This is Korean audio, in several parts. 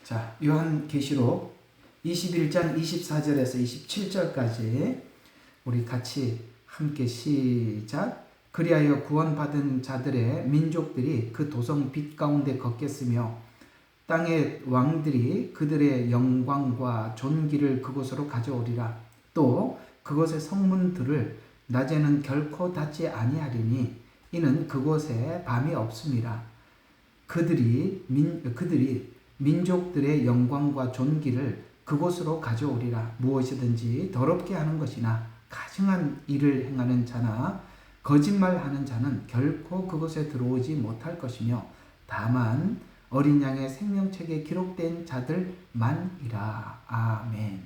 자, 요한계시록 21장 24절에서 27절까지 우리 같이 함께 시작. 그리하여 구원받은 자들의 민족들이 그 도성 빛 가운데 걷겠으며 땅의 왕들이 그들의 영광과 존귀를 그곳으로 가져오리라. 또 그곳의 성문들을 낮에는 결코 닫지 아니하리니 이는 그곳에 밤이 없음이라. 그들이 민족들의 영광과 존귀를 그곳으로 가져오리라. 무엇이든지 더럽게 하는 것이나 가증한 일을 행하는 자나 거짓말하는 자는 결코 그곳에 들어오지 못할 것이며 다만 어린 양의 생명책에 기록된 자들만이라. 아멘.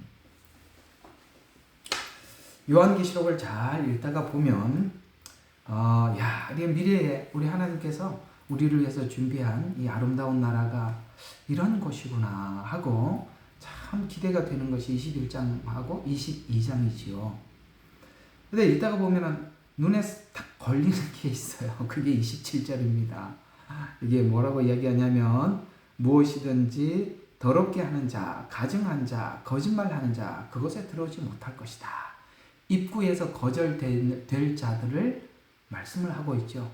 요한계시록을 잘 읽다가 보면 이 미래에 우리 하나님께서 우리를 위해서 준비한 이 아름다운 나라가 이런 곳이구나 하고 참 기대가 되는 것이 21장하고 22장이지요. 근데 읽다가 보면은 눈에 딱 걸리는 게 있어요. 그게 27절입니다. 이게 뭐라고 이야기하냐면 무엇이든지 더럽게 하는 자, 가증한 자, 거짓말하는 자 그것에 들어오지 못할 것이다. 입구에서 거절될 자들을 말씀을 하고 있죠.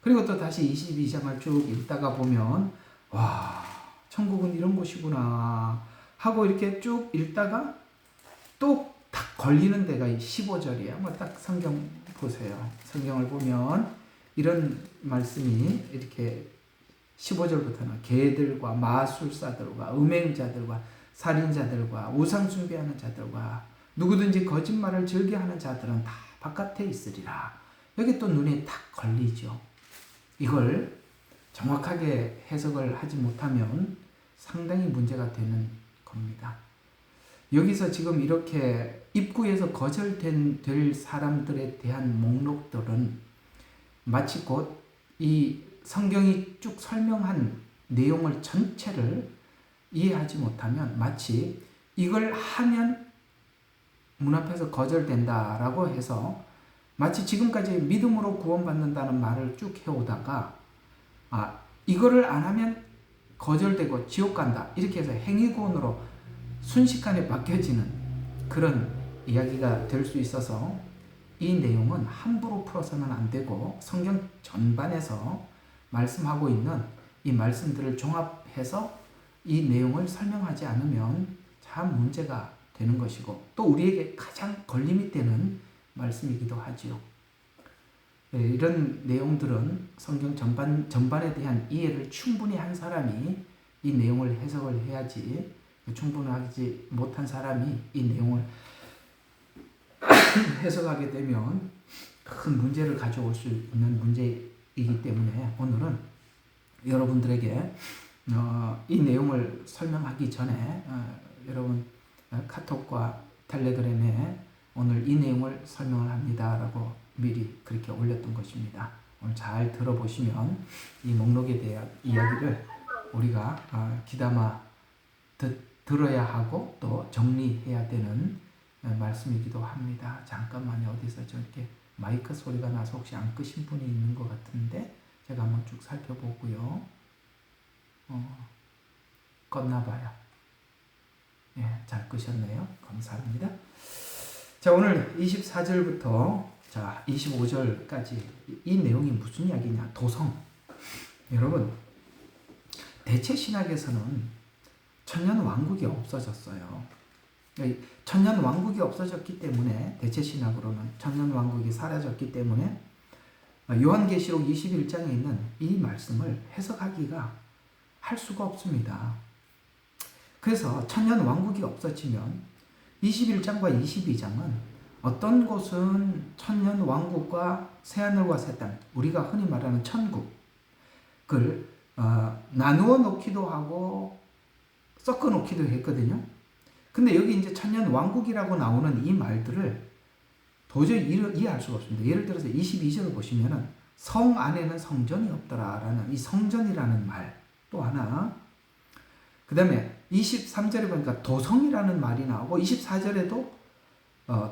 그리고 또 다시 22장을 쭉 읽다가 보면 와, 천국은 이런 곳이구나 하고 이렇게 쭉 읽다가 또 딱 걸리는 데가 15절이에요. 한번 딱 성경 보세요. 성경을 보면 이런 말씀이 이렇게 15절부터는 개들과 마술사들과 음행자들과 살인자들과 우상 숭배하는 자들과 누구든지 거짓말을 즐겨하는 자들은 다 바깥에 있으리라. 여기 또 눈에 딱 걸리죠. 이걸 정확하게 해석을 하지 못하면 상당히 문제가 되는 겁니다. 여기서 지금 이렇게 입구에서 거절될 사람들에 대한 목록들은 마치 곧 이 성경이 쭉 설명한 내용을 전체를 이해하지 못하면 마치 이걸 하면 문 앞에서 거절된다라고 해서 마치 지금까지 믿음으로 구원받는다는 말을 쭉 해오다가 이거를 안 하면 거절되고 지옥 간다 이렇게 해서 행위구원으로 순식간에 바뀌어지는 그런 이야기가 될 수 있어서 이 내용은 함부로 풀어서는 안 되고 성경 전반에서 말씀하고 있는 이 말씀들을 종합해서 이 내용을 설명하지 않으면 참 문제가 되는 것이고 또 우리에게 가장 걸림이 되는 말씀이기도 하지요. 이런 내용들은 성경 전반에 대한 이해를 충분히 한 사람이 이 내용을 해석을 해야지 충분하지 못한 사람이 이 내용을 해석하게 되면 큰 문제를 가져올 수 있는 문제이기 때문에 오늘은 여러분들에게 이 내용을 설명하기 전에 여러분 카톡과 텔레그램에 오늘 이 내용을 설명을 합니다 라고 미리 그렇게 올렸던 것입니다. 오늘 잘 들어보시면 이 목록에 대한 이야기를 우리가 귀담아 들어야 하고 또 정리해야 되는 말씀이기도 합니다. 잠깐만요. 어디서 저렇게 마이크 소리가 나서 혹시 안 끄신 분이 있는 것 같은데 제가 한번 쭉 살펴보고요. 껐나 봐요. 예, 잘 끄셨네요. 감사합니다. 자, 오늘 24절부터 자 25절까지 이 내용이 무슨 이야기냐? 도성. 여러분, 대체 신학에서는 천년 왕국이 없어졌어요. 천년 왕국이 없어졌기 때문에 대체 신학으로는 천년 왕국이 사라졌기 때문에 요한계시록 21장에 있는 이 말씀을 해석하기가 할 수가 없습니다. 그래서 천년 왕국이 없어지면 21장과 22장은 어떤 곳은 천년 왕국과 새하늘과 새 땅, 우리가 흔히 말하는 천국을 나누어 놓기도 하고 섞어 놓기도 했거든요. 근데 여기 이제 천년 왕국이라고 나오는 이 말들을 도저히 이해할 수가 없습니다. 예를 들어서 22절을 보시면은 성 안에는 성전이 없더라라는 이 성전이라는 말 또 하나, 그 다음에 23절에 보니까 도성이라는 말이 나오고 24절에도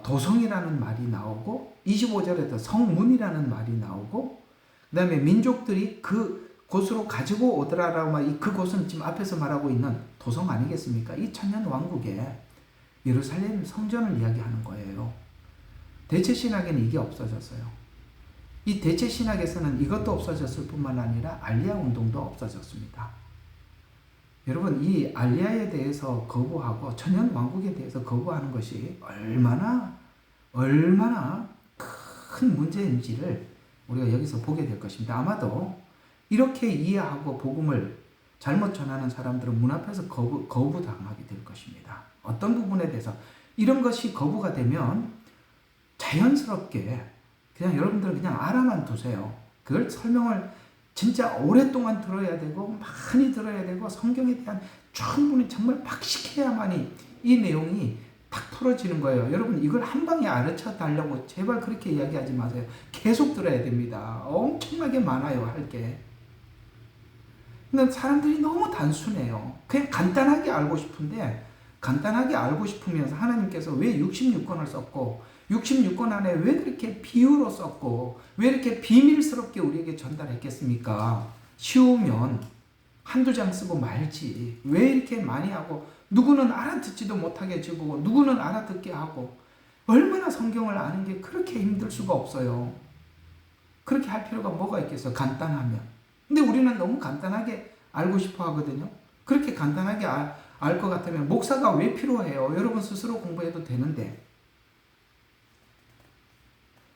도성이라는 말이 나오고 25절에도 성문이라는 말이 나오고 그 다음에 민족들이 그 곳으로 가지고 오더라라고 그 곳은 지금 앞에서 말하고 있는 도성 아니겠습니까? 이 천년 왕국에 예루살렘 성전을 이야기하는 거예요. 대체 신학에는 이게 없어졌어요. 이 대체 신학에서는 이것도 없어졌을 뿐만 아니라 알리아 운동도 없어졌습니다. 여러분, 이 알리아에 대해서 거부하고 천년 왕국에 대해서 거부하는 것이 얼마나 큰 문제인지를 우리가 여기서 보게 될 것입니다. 아마도 이렇게 이해하고 복음을 잘못 전하는 사람들은 문 앞에서 거부당하게 될 것입니다. 어떤 부분에 대해서 이런 것이 거부가 되면 자연스럽게 그냥 여러분들은 그냥 알아만 두세요. 그걸 설명을 진짜 오랫동안 들어야 되고 많이 들어야 되고 성경에 대한 충분히 정말 박식해야만이 이 내용이 딱 풀어지는 거예요. 여러분, 이걸 한 방에 알아쳐 달라고 제발 그렇게 이야기하지 마세요. 계속 들어야 됩니다. 엄청나게 많아요, 할 게. 근데 사람들이 너무 단순해요. 그냥 간단하게 알고 싶은데, 간단하게 알고 싶으면서 하나님께서 왜 66권을 썼고 66권 안에 왜 그렇게 비유로 썼고 왜 이렇게 비밀스럽게 우리에게 전달했겠습니까? 쉬우면 한두 장 쓰고 말지. 왜 이렇게 많이 하고 누구는 알아듣지도 못하게 적고 누구는 알아듣게 하고 얼마나 성경을 아는 게 그렇게 힘들 수가 없어요. 그렇게 할 필요가 뭐가 있겠어요? 간단하면. 근데 우리는 너무 간단하게 알고 싶어 하거든요. 그렇게 간단하게 알 것 같으면 목사가 왜 필요해요? 여러분 스스로 공부해도 되는데.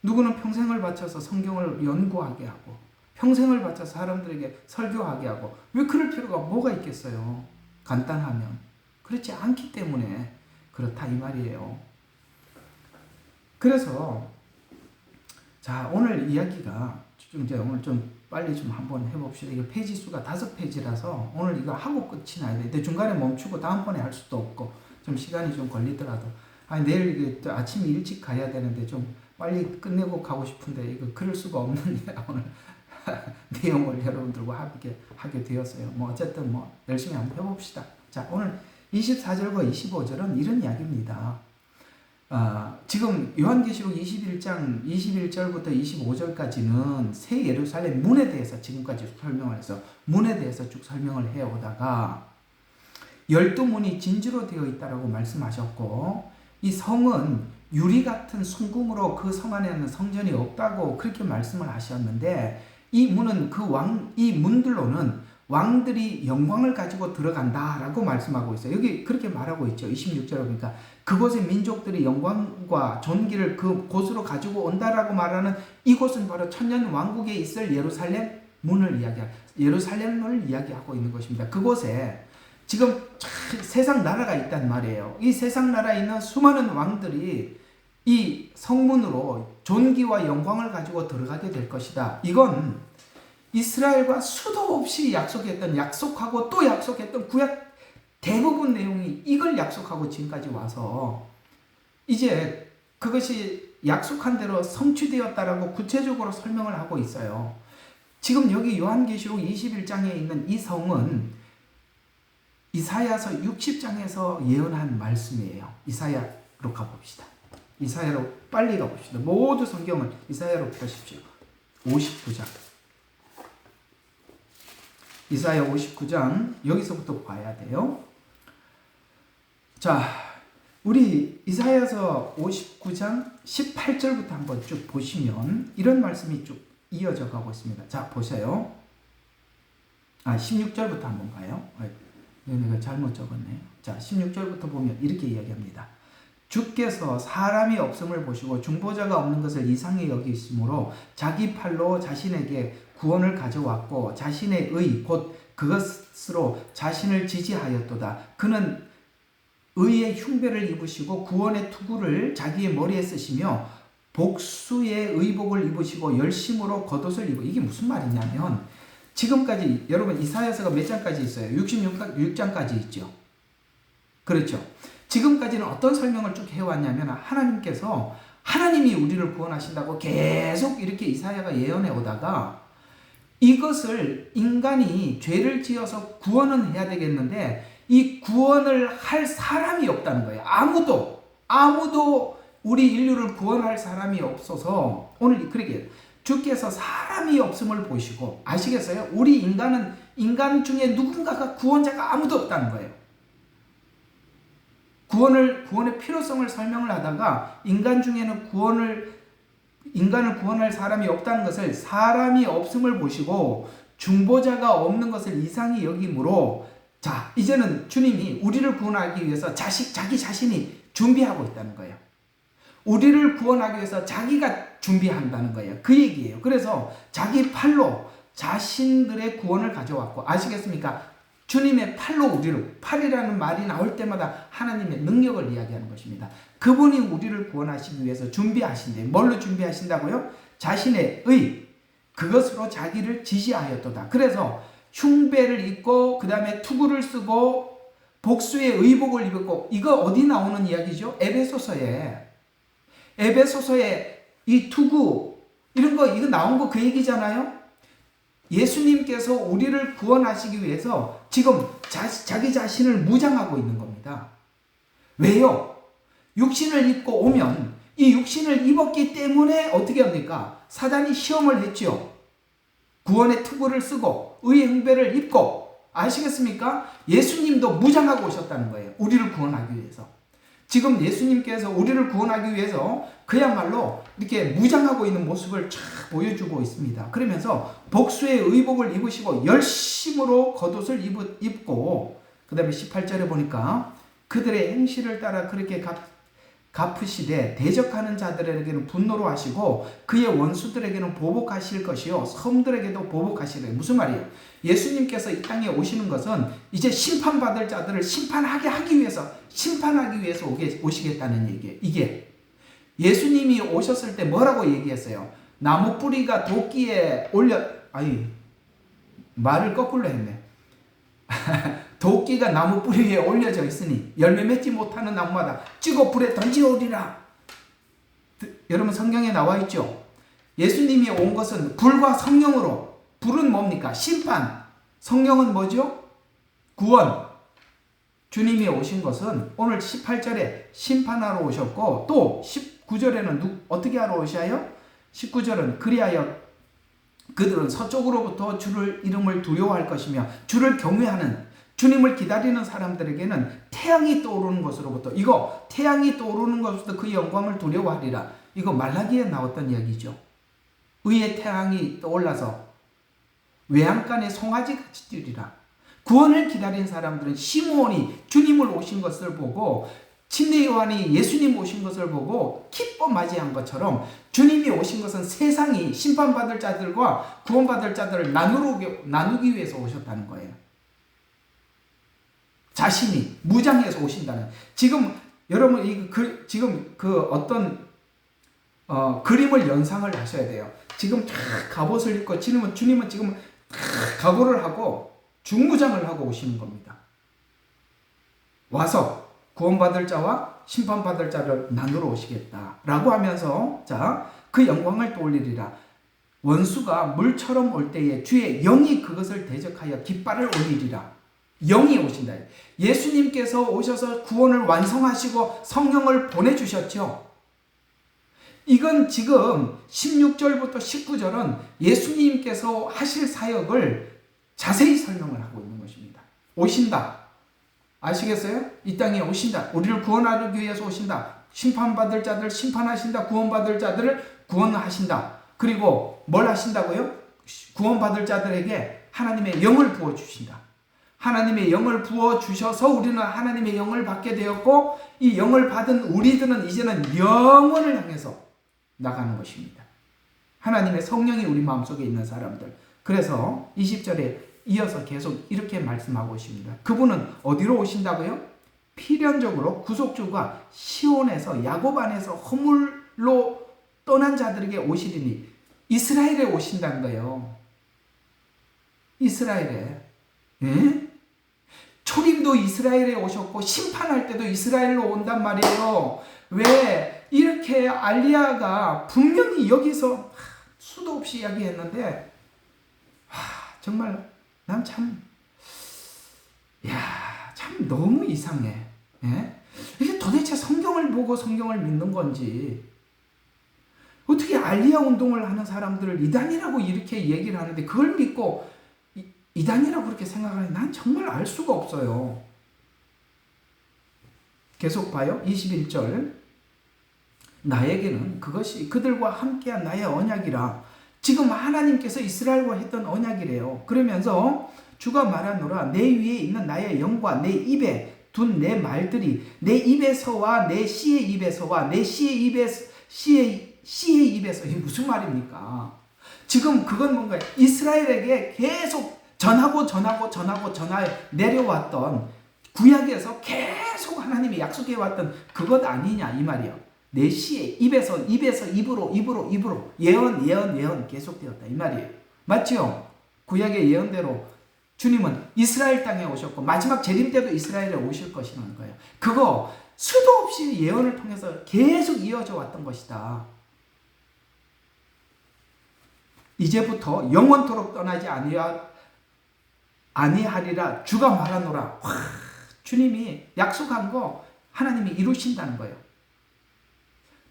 누구는 평생을 바쳐서 성경을 연구하게 하고 평생을 바쳐서 사람들에게 설교하게 하고 왜 그럴 필요가 뭐가 있겠어요? 간단하면. 그렇지 않기 때문에 그렇다 이 말이에요. 그래서 자, 오늘 이야기가 이제 오늘 좀 빨리 좀 한번 해봅시다. 이거 페이지 수가 5페이지라서 오늘 이거 하고 끝이 나야 돼. 근데 중간에 멈추고 다음번에 할 수도 없고 좀 시간이 좀 걸리더라도 내일 아침에 일찍 가야 되는데 좀 빨리 끝내고 가고 싶은데 이거 그럴 수가 없는 오늘 내용을 여러분들과 하게 되었어요. 뭐 어쨌든 뭐 열심히 한번 해봅시다. 자, 오늘 24절과 25절은 이런 이야기입니다. 지금 요한계시록 21장 21절부터 25절까지는 새 예루살렘 문에 대해서 지금까지 설명을 해서 문에 대해서 쭉 설명을 해오다가 12문이 진주로 되어 있다라고 말씀하셨고 이 성은 유리 같은 순금으로 그 성 안에는 성전이 없다고 그렇게 말씀을 하셨는데 이 문은 이 문들로는 왕들이 영광을 가지고 들어간다라고 말씀하고 있어요. 여기 그렇게 말하고 있죠. 26절에 보니까 그곳의 민족들이 영광과 존귀를 그곳으로 가지고 온다라고 말하는 이곳은 바로 천년 왕국에 있을 예루살렘 문을 예루살렘을 이야기하고 있는 것입니다. 그곳에 지금 세상 나라가 있단 말이에요. 이 세상 나라에 있는 수많은 왕들이 이 성문으로 존귀와 영광을 가지고 들어가게 될 것이다. 이건 이스라엘과 수도 없이 약속하고 또 약속했던 구약 대부분 내용이 이걸 약속하고 지금까지 와서 이제 그것이 약속한 대로 성취되었다라고 구체적으로 설명을 하고 있어요. 지금 여기 요한계시록 21장에 있는 이 성은 이사야서 60장에서 예언한 말씀이에요. 이사야로 가봅시다. 이사야로 빨리 가봅시다. 모두 성경을 이사야로 보십시오. 59장. 이사야 59장 여기서부터 봐야 돼요. 자, 우리 이사야서 59장 18절부터 한번 쭉 보시면 이런 말씀이 쭉 이어져 가고 있습니다. 자, 보세요. 16절부터 한번 봐요. 내가 잘못 적었네요. 자, 16절부터 보면 이렇게 이야기합니다. 주께서 사람이 없음을 보시고 중보자가 없는 것을 이상히 여기심으로 자기 팔로 자신에게 구원을 가져왔고 자신의 의 곧 그것으로 자신을 지지하였도다. 그는 의의 흉배를 입으시고 구원의 투구를 자기의 머리에 쓰시며 복수의 의복을 입으시고 열심으로 겉옷을 입어. 이게 무슨 말이냐면 지금까지 여러분 이사야서가 몇 장까지 있어요? 66장까지 있죠. 그렇죠. 지금까지는 어떤 설명을 쭉 해왔냐면 하나님께서 하나님이 우리를 구원하신다고 계속 이렇게 이사야가 예언해 오다가 이것을 인간이 죄를 지어서 구원은 해야 되겠는데 이 구원을 할 사람이 없다는 거예요. 아무도 우리 인류를 구원할 사람이 없어서 오늘 그렇게 주께서 사람이 없음을 보시고 아시겠어요? 우리 인간 중에 누군가가 구원자가 아무도 없다는 거예요. 구원의 필요성을 설명을 하다가 인간 중에는 인간을 구원할 사람이 없다는 것을 사람이 없음을 보시고 중보자가 없는 것을 이상히 여기므로 자, 이제는 주님이 우리를 구원하기 위해서 자기 자신이 준비하고 있다는 거예요. 우리를 구원하기 위해서 자기가 준비한다는 거예요. 그 얘기예요. 그래서 자기 팔로 자신들의 구원을 가져왔고, 아시겠습니까? 주님의 팔로 우리를, 팔이라는 말이 나올 때마다 하나님의 능력을 이야기하는 것입니다. 그분이 우리를 구원하시기 위해서 준비하신대. 뭘로 준비하신다고요? 자신의 의, 그것으로 자기를 지시하였도다. 그래서 흉배를 입고 그 다음에 투구를 쓰고 복수의 의복을 입었고, 이거 어디 나오는 이야기죠? 에베소서에 이 투구 이런 거 이거 나온 거 그 얘기잖아요. 예수님께서 우리를 구원하시기 위해서 지금 자기 자신을 무장하고 있는 겁니다. 왜요? 육신을 입고 오면 이 육신을 입었기 때문에 어떻게 합니까? 사단이 시험을 했죠. 구원의 투구를 쓰고 의의 흉배를 입고, 아시겠습니까? 예수님도 무장하고 오셨다는 거예요. 우리를 구원하기 위해서. 지금 예수님께서 우리를 구원하기 위해서 그야말로 이렇게 무장하고 있는 모습을 쫙 보여주고 있습니다. 그러면서 복수의 의복을 입으시고 열심으로 겉옷을 입고, 그 다음에 18절에 보니까 그들의 행실을 따라 그렇게 갚으시되 대적하는 자들에게는 분노로 하시고 그의 원수들에게는 보복하실 것이요 섬들에게도 보복하시래. 무슨 말이에요? 예수님께서 이 땅에 오시는 것은 이제 심판받을 자들을 심판하기 위해서 오시겠다는 얘기예요. 이게 예수님이 오셨을 때 뭐라고 얘기했어요? 나무 뿌리가 도끼에 말을 거꾸로 했네. 도끼가 나무 뿌리 위에 올려져 있으니 열매 맺지 못하는 나무마다 찍어 불에 던지오리라. 여러분 성경에 나와 있죠. 예수님이 온 것은 불과 성령으로. 불은 뭡니까? 심판. 성령은 뭐죠? 구원. 주님이 오신 것은 오늘 18절에 심판하러 오셨고, 또 19절에는 어떻게 하러 오셔요? 19절은 그리하여 그들은 서쪽으로부터 주를 이름을 두려워할 것이며 주를 경외하는, 주님을 기다리는 사람들에게는 태양이 떠오르는 것으로부터, 이거 태양이 떠오르는 것으로부터 그 영광을 두려워하리라. 이거 말라기에 나왔던 이야기죠. 의의 태양이 떠올라서 외양간에 송아지같이 뛰리라. 구원을 기다린 사람들은 시므온이 주님을 오신 것을 보고, 침례 요한이 예수님 오신 것을 보고 기뻐 맞이한 것처럼 주님이 오신 것은 세상이 심판받을 자들과 구원받을 자들을 나누기 위해서 오셨다는 거예요. 자신이 무장해서 오신다는. 지금 여러분 지금 어떤 그림을 연상을 하셔야 돼요. 지금 갑옷을 입고 주님은 지금 각오를 하고 중무장을 하고 오시는 겁니다. 와서 구원받을 자와 심판받을 자를 나누러 오시겠다라고 하면서 그 영광을 떠올리리라. 원수가 물처럼 올 때에 주의 영이 그것을 대적하여 깃발을 올리리라. 영이 오신다. 예수님께서 오셔서 구원을 완성하시고 성령을 보내주셨죠. 이건 지금 16절부터 19절은 예수님께서 하실 사역을 자세히 설명을 하고 있는 것입니다. 오신다. 아시겠어요? 이 땅에 오신다. 우리를 구원하기 위해서 오신다. 심판받을 자들 심판하신다. 구원받을 자들을 구원하신다. 그리고 뭘 하신다고요? 구원받을 자들에게 하나님의 영을 부어주신다. 하나님의 영을 부어주셔서 우리는 하나님의 영을 받게 되었고, 이 영을 받은 우리들은 이제는 영원을 향해서 나가는 것입니다. 하나님의 성령이 우리 마음속에 있는 사람들. 그래서 20절에 이어서 계속 이렇게 말씀하고 있습니다. 그분은 어디로 오신다고요? 필연적으로 구속주가 시온에서 야곱 안에서 허물로 떠난 자들에게 오시리니 이스라엘에 오신다는 거예요. 이스라엘에. 예? 초림도 이스라엘에 오셨고 심판할 때도 이스라엘로 온단 말이에요. 왜? 이렇게 알리야가 분명히 여기서 수도 없이 이야기했는데, 정말 난 참 너무 이상해. 예? 이게 도대체 성경을 보고 성경을 믿는 건지, 어떻게 알리야 운동을 하는 사람들을 이단이라고 이렇게 얘기를 하는데 그걸 믿고 이단이라고 그렇게 생각하는, 난 정말 알 수가 없어요. 계속 봐요. 21절. 나에게는 그것이 그들과 함께한 나의 언약이라. 지금 하나님께서 이스라엘과 했던 언약이래요. 그러면서 주가 말하노라. 내 위에 있는 나의 영과 내 입에 둔 내 말들이 내 입에서와 내 씨의 입에서와 내 씨의 입에서 이게 무슨 말입니까? 지금 그건 뭔가요? 이스라엘에게 계속 전하고 내려왔던 구약에서 계속 하나님이 약속해왔던 그것 아니냐 이 말이에요. 내 씨의 입에서 입으로 예언 계속되었다 이 말이에요. 맞죠? 구약의 예언대로 주님은 이스라엘 땅에 오셨고 마지막 재림 때도 이스라엘에 오실 것이라는 거예요. 그거 수도 없이 예언을 통해서 계속 이어져 왔던 것이다. 이제부터 영원토록 떠나지 아니하리라 주가 말하노라. 와, 주님이 약속한 거 하나님이 이루신다는 거예요.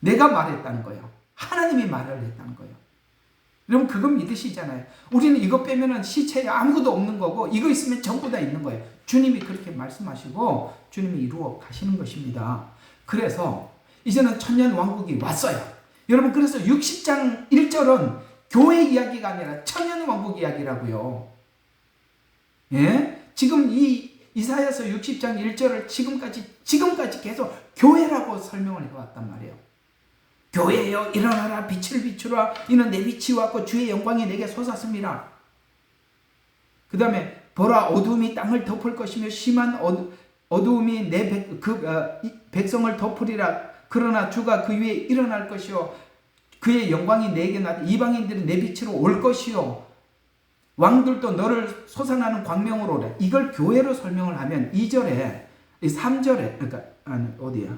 내가 말했다는 거예요. 하나님이 말을 했다는 거예요. 여러분 그거 믿으시잖아요. 우리는 이거 빼면은 시체에 아무것도 없는 거고 이거 있으면 전부 다 있는 거예요. 주님이 그렇게 말씀하시고 주님이 이루어 가시는 것입니다. 그래서 이제는 천년왕국이 왔어요. 여러분 그래서 60장 1절은 교회 이야기가 아니라 천년왕국 이야기라고요. 예? 지금 이 이사야서 60장 1절을 지금까지 계속 교회라고 설명을 해왔단 말이에요. 교회여 일어나라 빛을 비추라 이는 내 빛이 왔고 주의 영광이 내게 솟았습니다. 그 다음에 보라 어두움이 땅을 덮을 것이며 심한 어두움이 내 백성을 덮으리라. 그러나 주가 그 위에 일어날 것이요 그의 영광이 내게 나타 이방인들이 내 빛으로 올 것이요 왕들도 너를 솟아나는 광명으로 오래. 이걸 교회로 설명을 하면 2절에 3절에 그러니까 아니 어디야?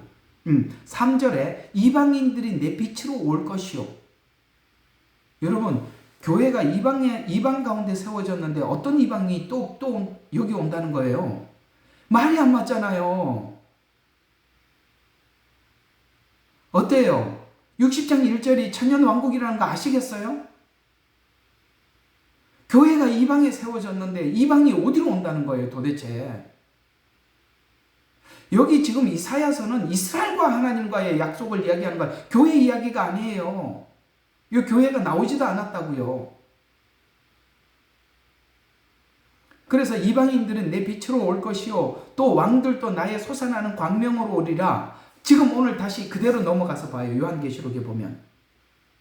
3절에 이방인들이 내 빛으로 올 것이요. 여러분 교회가 이방 가운데 세워졌는데 어떤 이방이 또 여기 온다는 거예요. 말이 안 맞잖아요. 어때요? 60장 1절이 천년왕국이라는 거 아시겠어요? 교회가 이방에 세워졌는데 이방이 어디로 온다는 거예요 도대체? 여기 지금 이사야서는 이스라엘과 하나님과의 약속을 이야기하는 거예요. 교회 이야기가 아니에요. 이 교회가 나오지도 않았다고요. 그래서 이방인들은 내 빛으로 올 것이요 또 왕들도 나의 솟아나는 광명으로 오리라. 지금 오늘 다시 그대로 넘어가서 봐요. 요한계시록에 보면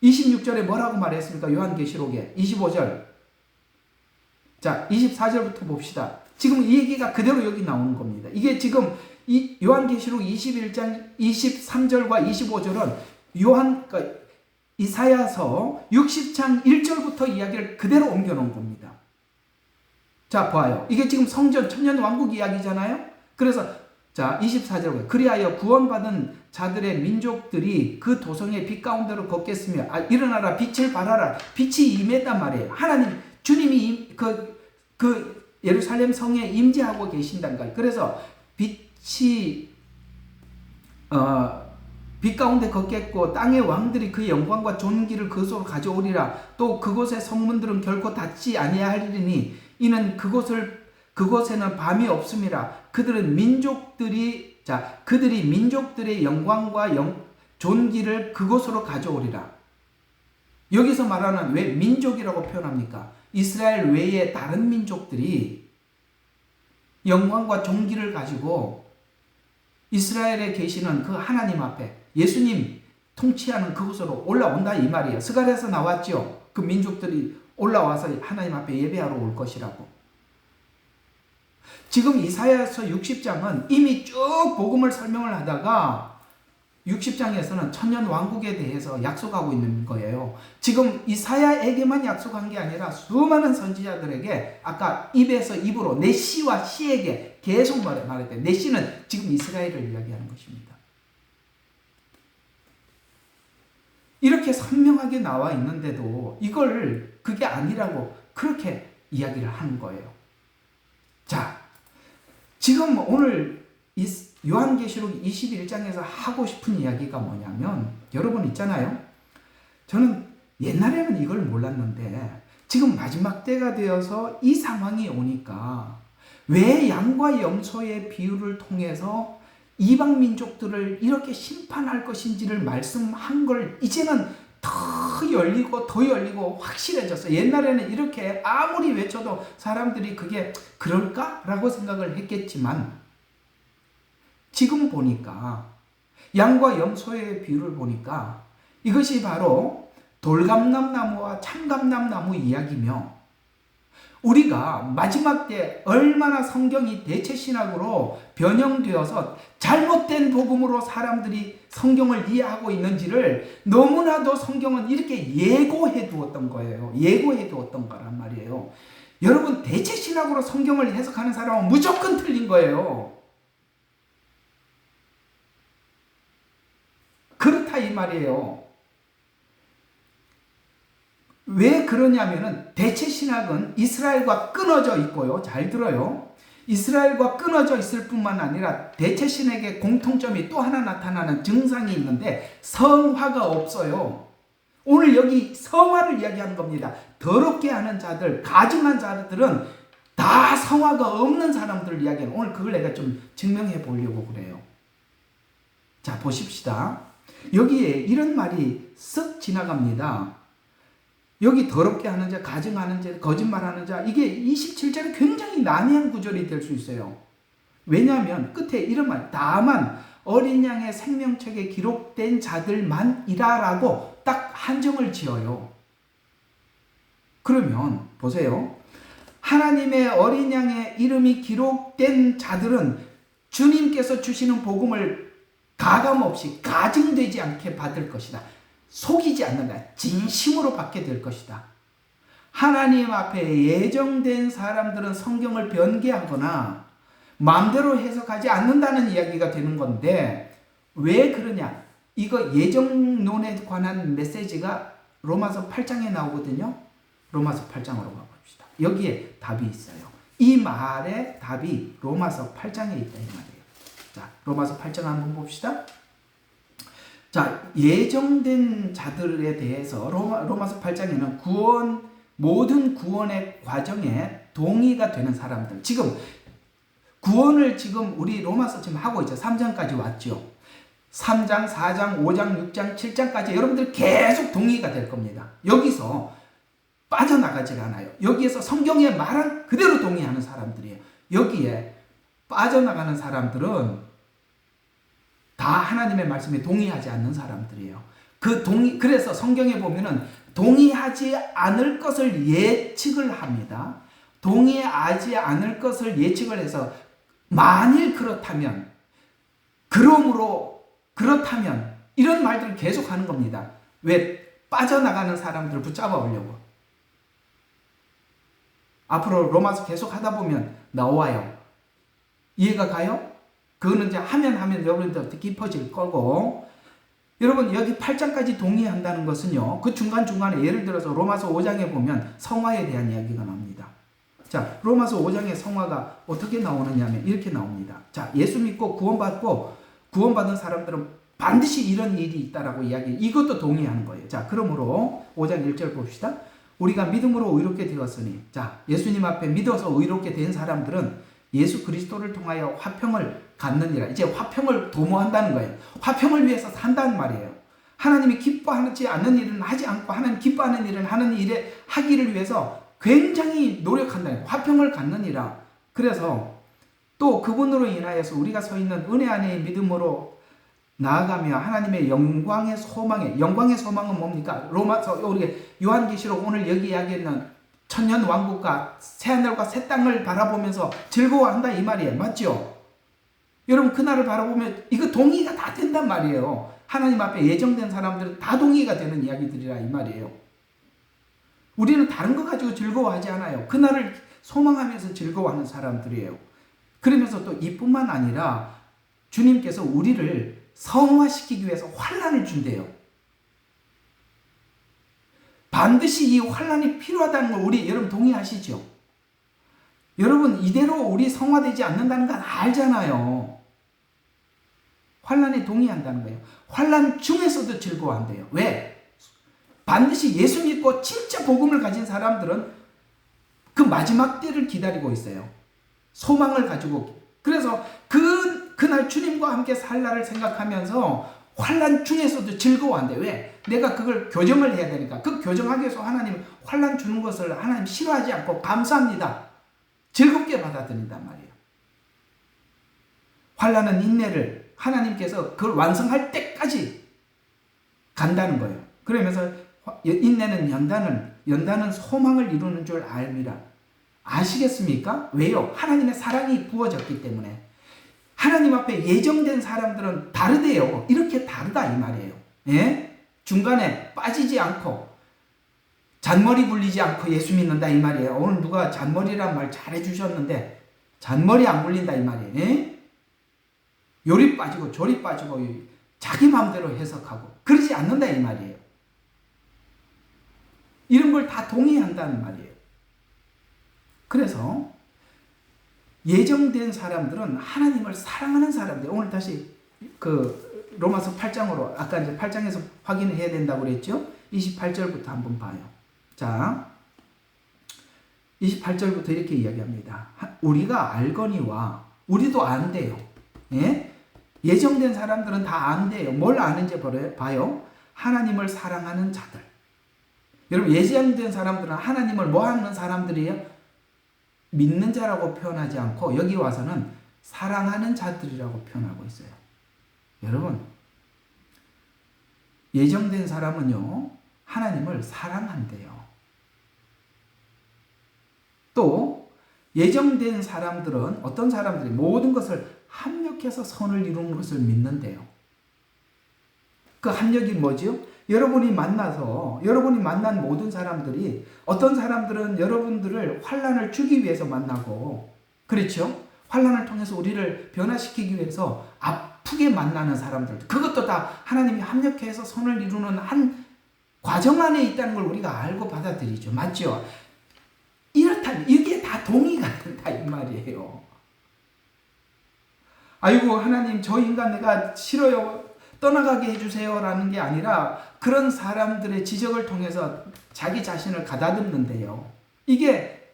26절에 뭐라고 말했습니까? 요한계시록에 25절 자 24절부터 봅시다. 지금 이 얘기가 그대로 여기 나오는 겁니다. 이게 지금 이 요한계시록 21장 23절과 25절은 이사야서 60장 1절부터 이야기를 그대로 옮겨놓은 겁니다. 자 봐요. 이게 지금 성전 천년왕국 이야기잖아요. 그래서 자 24절 그리하여 구원받은 자들의 민족들이 그 도성의 빛 가운데로 걷겠으며 일어나라 빛을 발하라. 빛이 임했단 말이에요. 하나님 주님이 그 예루살렘 성에 임재하고 계신다는 거예요. 그래서 빛이 빛 가운데 걷겠고 땅의 왕들이 그 영광과 존귀를 그곳으로 가져오리라. 또 그곳의 성문들은 결코 닫지 아니하리니 이는 그곳에는 밤이 없음이라. 그들이 민족들의 영광과 존귀를 그곳으로 가져오리라. 여기서 말하는 왜 민족이라고 표현합니까? 이스라엘 외에 다른 민족들이 영광과 존귀를 가지고 이스라엘에 계시는 그 하나님 앞에 예수님 통치하는 그곳으로 올라온다 이 말이에요. 스가랴에서 나왔죠. 그 민족들이 올라와서 하나님 앞에 예배하러 올 것이라고. 지금 이사야서 60장은 이미 쭉 복음을 설명을 하다가 60장에서는 천년왕국에 대해서 약속하고 있는 거예요. 지금 이사야에게만 약속한 게 아니라 수많은 선지자들에게 아까 입에서 입으로 내 씨와 씨에게 계속 말했대. 내 씨는 지금 이스라엘을 이야기하는 것입니다. 이렇게 선명하게 나와 있는데도 이걸 그게 아니라고 그렇게 이야기를 하는 거예요. 자, 지금 오늘 요한계시록 21장에서 하고 싶은 이야기가 뭐냐면 여러분 있잖아요. 저는 옛날에는 이걸 몰랐는데 지금 마지막 때가 되어서 이 상황이 오니까 왜 양과 염소의 비유를 통해서 이방 민족들을 이렇게 심판할 것인지를 말씀한 걸 이제는 더 열리고 확실해졌어요. 옛날에는 이렇게 아무리 외쳐도 사람들이 그게 그럴까라고 생각을 했겠지만 지금 보니까 양과 염소의 비유를 보니까 이것이 바로 돌감람나무와 참감람나무 이야기며 우리가 마지막 때 얼마나 성경이 대체신학으로 변형되어서 잘못된 복음으로 사람들이 성경을 이해하고 있는지를 너무나도 성경은 이렇게 예고해 두었던 거예요. 예고해 두었던 거란 말이에요. 여러분, 대체신학으로 성경을 해석하는 사람은 무조건 틀린 거예요. 그렇다 이 말이에요. 왜 그러냐면은 대체신학은 이스라엘과 끊어져 있고요. 잘 들어요. 이스라엘과 끊어져 있을 뿐만 아니라 대체신학의 공통점이 또 하나 나타나는 증상이 있는데 성화가 없어요. 오늘 여기 성화를 이야기하는 겁니다. 더럽게 하는 자들, 가증한 자들은 다 성화가 없는 사람들을 이야기하는, 오늘 그걸 내가 좀 증명해 보려고 그래요. 자, 보십시다. 여기에 이런 말이 쓱 지나갑니다. 여기 더럽게 하는 자, 가증하는 자, 거짓말하는 자, 이게 27절에 굉장히 난해한 구절이 될 수 있어요. 왜냐하면 끝에 이런 말, 다만 어린 양의 생명책에 기록된 자들만이라라고 딱 한정을 지어요. 그러면 보세요. 하나님의 어린 양의 이름이 기록된 자들은 주님께서 주시는 복음을 가감없이 가증되지 않게 받을 것이다. 속이지 않는다. 진심으로 받게 될 것이다. 하나님 앞에 예정된 사람들은 성경을 변개하거나 마음대로 해석하지 않는다는 이야기가 되는 건데 왜 그러냐? 이거 예정론에 관한 메시지가 로마서 8장에 나오거든요. 로마서 8장으로 가봅시다. 여기에 답이 있어요. 이 말의 답이 로마서 8장에 있다 이 말이에요. 자, 로마서 8장 한번 봅시다. 자, 예정된 자들에 대해서 로마서 8장에는 모든 구원의 과정에 동의가 되는 사람들. 지금 구원을 지금 우리 로마서 지금 하고 있죠. 3장까지 왔죠. 3장, 4장, 5장, 6장, 7장까지 여러분들 계속 동의가 될 겁니다. 여기서 빠져나가질 않아요. 여기에서 성경의 말은 그대로 동의하는 사람들이에요. 여기에 빠져나가는 사람들은 다 하나님의 말씀에 동의하지 않는 사람들이에요. 그래서 성경에 보면은 동의하지 않을 것을 예측을 합니다. 동의하지 않을 것을 예측을 해서 만일 그렇다면, 그렇다면 이런 말들을 계속 하는 겁니다. 왜? 빠져나가는 사람들을 붙잡아 보려고. 앞으로 로마서 계속 하다 보면 나와요. 이해가 가요? 그거는 이제 하면 여러분들 더 깊어질 거고, 여러분 여기 8장까지 동의한다는 것은요, 그 중간중간에 예를 들어서 로마서 5장에 보면 성화에 대한 이야기가 나옵니다. 자, 로마서 5장의 성화가 어떻게 나오느냐 하면 이렇게 나옵니다. 자, 예수 믿고 구원받은 사람들은 반드시 이런 일이 있다라고 이것도 동의하는 거예요. 자, 그러므로 5장 1절 봅시다. 우리가 믿음으로 의롭게 되었으니, 자, 예수님 앞에 믿어서 의롭게 된 사람들은 예수 그리스도를 통하여 화평을 갖느니라. 이제 화평을 도모한다는 거예요. 화평을 위해서 산다는 말이에요. 하나님이 기뻐하지 않는 일은 하지 않고 하나님 기뻐하는 일은 하는 일에 하기를 위해서 굉장히 노력한다는 거예요. 화평을 갖느니라. 그래서 또 그분으로 인하여서 우리가 서 있는 은혜 안에 믿음으로 나아가며 하나님의 영광의 소망은 뭡니까? 로마서 우리 요한계시록 오늘 여기 이야기했는 천년 왕국과 새하늘과 새 땅을 바라보면서 즐거워한다 이 말이에요. 맞죠? 여러분 그날을 바라보면 이거 동의가 다 된단 말이에요. 하나님 앞에 예정된 사람들은 다 동의가 되는 이야기들이라 이 말이에요. 우리는 다른 거 가지고 즐거워하지 않아요. 그날을 소망하면서 즐거워하는 사람들이에요. 그러면서 또 이뿐만 아니라 주님께서 우리를 성화시키기 위해서 환난을 준대요. 반드시 이 환난이 필요하다는 걸 여러분 동의하시죠? 여러분 이대로 우리 성화되지 않는다는 건 알잖아요. 환난에 동의한다는 거예요. 환난 중에서도 즐거워한대요. 왜? 반드시 예수 믿고 진짜 복음을 가진 사람들은 그 마지막 때를 기다리고 있어요. 소망을 가지고. 그래서 그 그날 주님과 함께 살 날을 생각하면서 환난 중에서도 즐거워한대. 왜? 내가 그걸 교정을 해야 되니까. 그 교정하기 위해서 하나님 환난 주는 것을 하나님 싫어하지 않고 감사합니다. 즐겁게 받아들인단 말이에요. 환난은 인내를 하나님께서 그걸 완성할 때까지 간다는 거예요. 그러면서 인내는 연단은 소망을 이루는 줄 알미라. 아시겠습니까? 왜요? 하나님의 사랑이 부어졌기 때문에. 하나님 앞에 예정된 사람들은 다르대요. 이렇게 다르다 이 말이에요. 예? 중간에 빠지지 않고 잔머리 굴리지 않고 예수 믿는다 이 말이에요. 오늘 누가 잔머리란 말 잘해 주셨는데 잔머리 안 굴린다 이 말이에요. 예? 요리 빠지고 조리 빠지고 자기 마음대로 해석하고 그러지 않는다 이 말이에요. 이런 걸 다 동의한다는 말이에요. 그래서 예정된 사람들은 하나님을 사랑하는 사람들. 오늘 다시 그 로마서 8장으로 아까 이제 8장에서 확인해야 된다고 그랬죠. 28절부터 한번 봐요. 자, 28절부터 이렇게 이야기합니다. 우리가 알거니와 우리도 안대요. 예? 예정된 사람들은 다 안대요. 뭘 아는지 봐요. 하나님을 사랑하는 자들. 여러분 예정된 사람들은 하나님을 뭐 하는 사람들이에요? 믿는 자라고 표현하지 않고 여기 와서는 사랑하는 자들이라고 표현하고 있어요. 여러분 예정된 사람은요 하나님을 사랑한대요. 또 예정된 사람들은 어떤 사람들이 모든 것을 합력해서 선을 이루는 것을 믿는데요. 그 합력이 뭐죠? 여러분이 만난 모든 사람들이 어떤 사람들은 여러분들을 환난을 주기 위해서 만나고 그렇죠? 환난을 통해서 우리를 변화시키기 위해서 아프게 만나는 사람들 그것도 다 하나님이 합력해서 선을 이루는 한 과정 안에 있다는 걸 우리가 알고 받아들이죠. 맞죠? 이렇다면 이게 다 동의가 된다 이 말이에요. 아이고 하나님 저 인간 내가 싫어요. 떠나가게 해주세요 라는 게 아니라 그런 사람들의 지적을 통해서 자기 자신을 가다듬는데요. 이게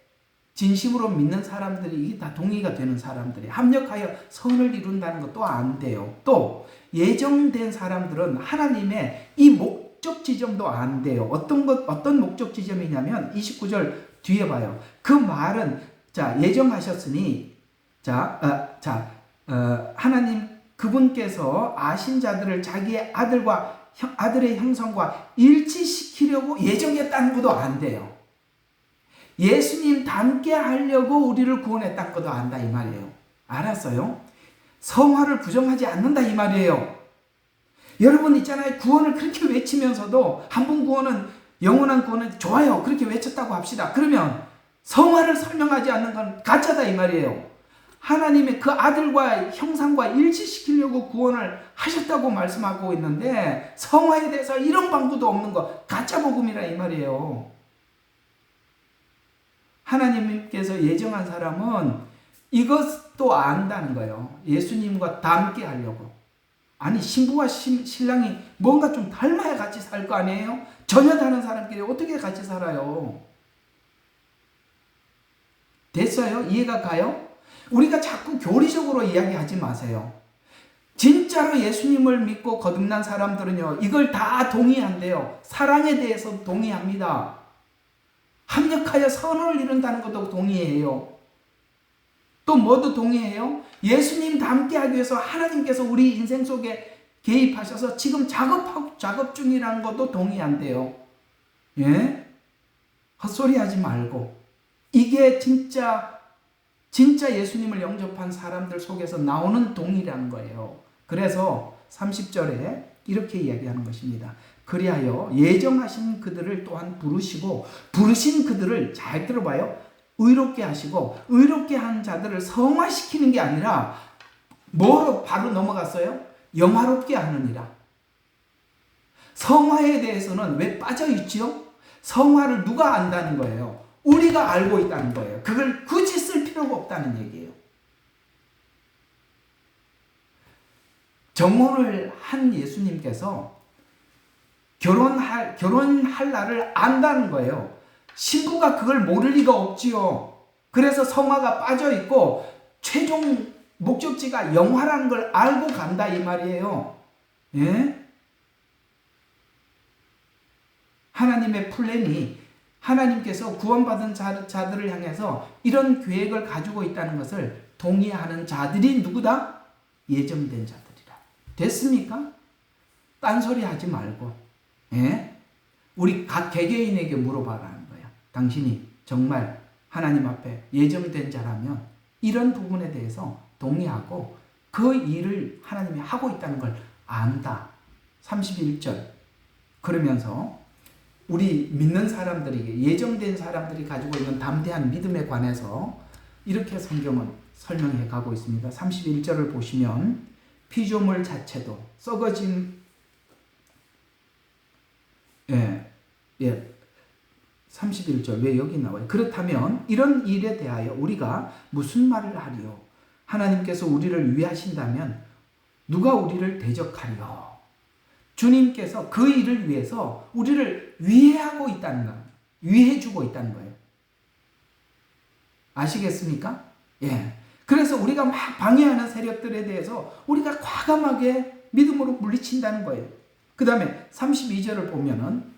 진심으로 믿는 사람들이 이게 다 동의가 되는 사람들이 합력하여 선을 이룬다는 것도 안 돼요. 또 예정된 사람들은 하나님의 이 목적 지점도 안 돼요. 어떤 목적 지점이냐면 29절 뒤에 봐요. 그 말은 자 예정하셨으니 하나님 그분께서 아신 자들을 자기의 아들의 형상과 일치시키려고 예정했다는 것도 안 돼요. 예수님 닮게 하려고 우리를 구원했다는 것도 안다 이 말이에요. 알았어요? 성화를 부정하지 않는다 이 말이에요. 여러분 있잖아요. 구원을 그렇게 외치면서도 한 번 구원은 영원한 구원은 좋아요. 그렇게 외쳤다고 합시다. 그러면 성화를 설명하지 않는 건 가짜다 이 말이에요. 하나님의 그 아들과 형상과 일치시키려고 구원을 하셨다고 말씀하고 있는데 성화에 대해서 이런 방구도 없는 거 가짜 복음이라 이 말이에요. 하나님께서 예정한 사람은 이것도 안다는 거예요. 예수님과 닮게 하려고. 아니 신부와 신랑이 뭔가 좀 닮아야 같이 살 거 아니에요? 전혀 다른 사람끼리 어떻게 같이 살아요? 됐어요? 이해가 가요? 우리가 자꾸 교리적으로 이야기하지 마세요. 진짜로 예수님을 믿고 거듭난 사람들은요, 이걸 다 동의한대요. 사랑에 대해서 동의합니다. 합력하여 선을 이룬다는 것도 동의해요. 또 뭐도 동의해요? 예수님 닮게 하기 위해서 하나님께서 우리 인생 속에 개입하셔서 지금 작업 중이라는 것도 동의한대요. 예? 헛소리 하지 말고. 이게 진짜 예수님을 영접한 사람들 속에서 나오는 동의라는 거예요. 그래서 30절에 이렇게 이야기하는 것입니다. 그리하여 예정하신 그들을 또한 부르시고 부르신 그들을 잘 들어봐요. 의롭게 하시고 의롭게 한 자들을 성화시키는 게 아니라 뭐로 바로 넘어갔어요? 영화롭게 하느니라. 성화에 대해서는 왜 빠져있지요? 성화를 누가 안다는 거예요? 우리가 알고 있다는 거예요. 그걸 굳이 쓸 필요가 없다는 얘기예요. 정혼을 한 예수님께서 결혼할 날을 안다는 거예요. 신부가 그걸 모를 리가 없지요. 그래서 성화가 빠져 있고 최종 목적지가 영화라는 걸 알고 간다 이 말이에요. 예? 하나님의 플랜이 하나님께서 구원받은 자들을 향해서 이런 계획을 가지고 있다는 것을 동의하는 자들이 누구다? 예정된 자들이라. 됐습니까? 딴소리 하지 말고, 예? 우리 각 개개인에게 물어봐라는 거야. 당신이 정말 하나님 앞에 예정된 자라면 이런 부분에 대해서 동의하고 그 일을 하나님이 하고 있다는 걸 안다. 31절. 그러면서 우리 믿는 사람들에게, 예정된 사람들이 가지고 있는 담대한 믿음에 관해서 이렇게 성경은 설명해 가고 있습니다. 31절을 보시면 피조물 자체도 썩어진 31절 왜 여기 나와요? 그렇다면 이런 일에 대하여 우리가 무슨 말을 하리요? 하나님께서 우리를 위하신다면 누가 우리를 대적하리요? 주님께서 그 일을 위해서 우리를 위해하고 있다는 거예요. 위해주고 있다는 거예요. 아시겠습니까? 예. 그래서 우리가 막 방해하는 세력들에 대해서 우리가 과감하게 믿음으로 물리친다는 거예요. 그 다음에 32절을 보면은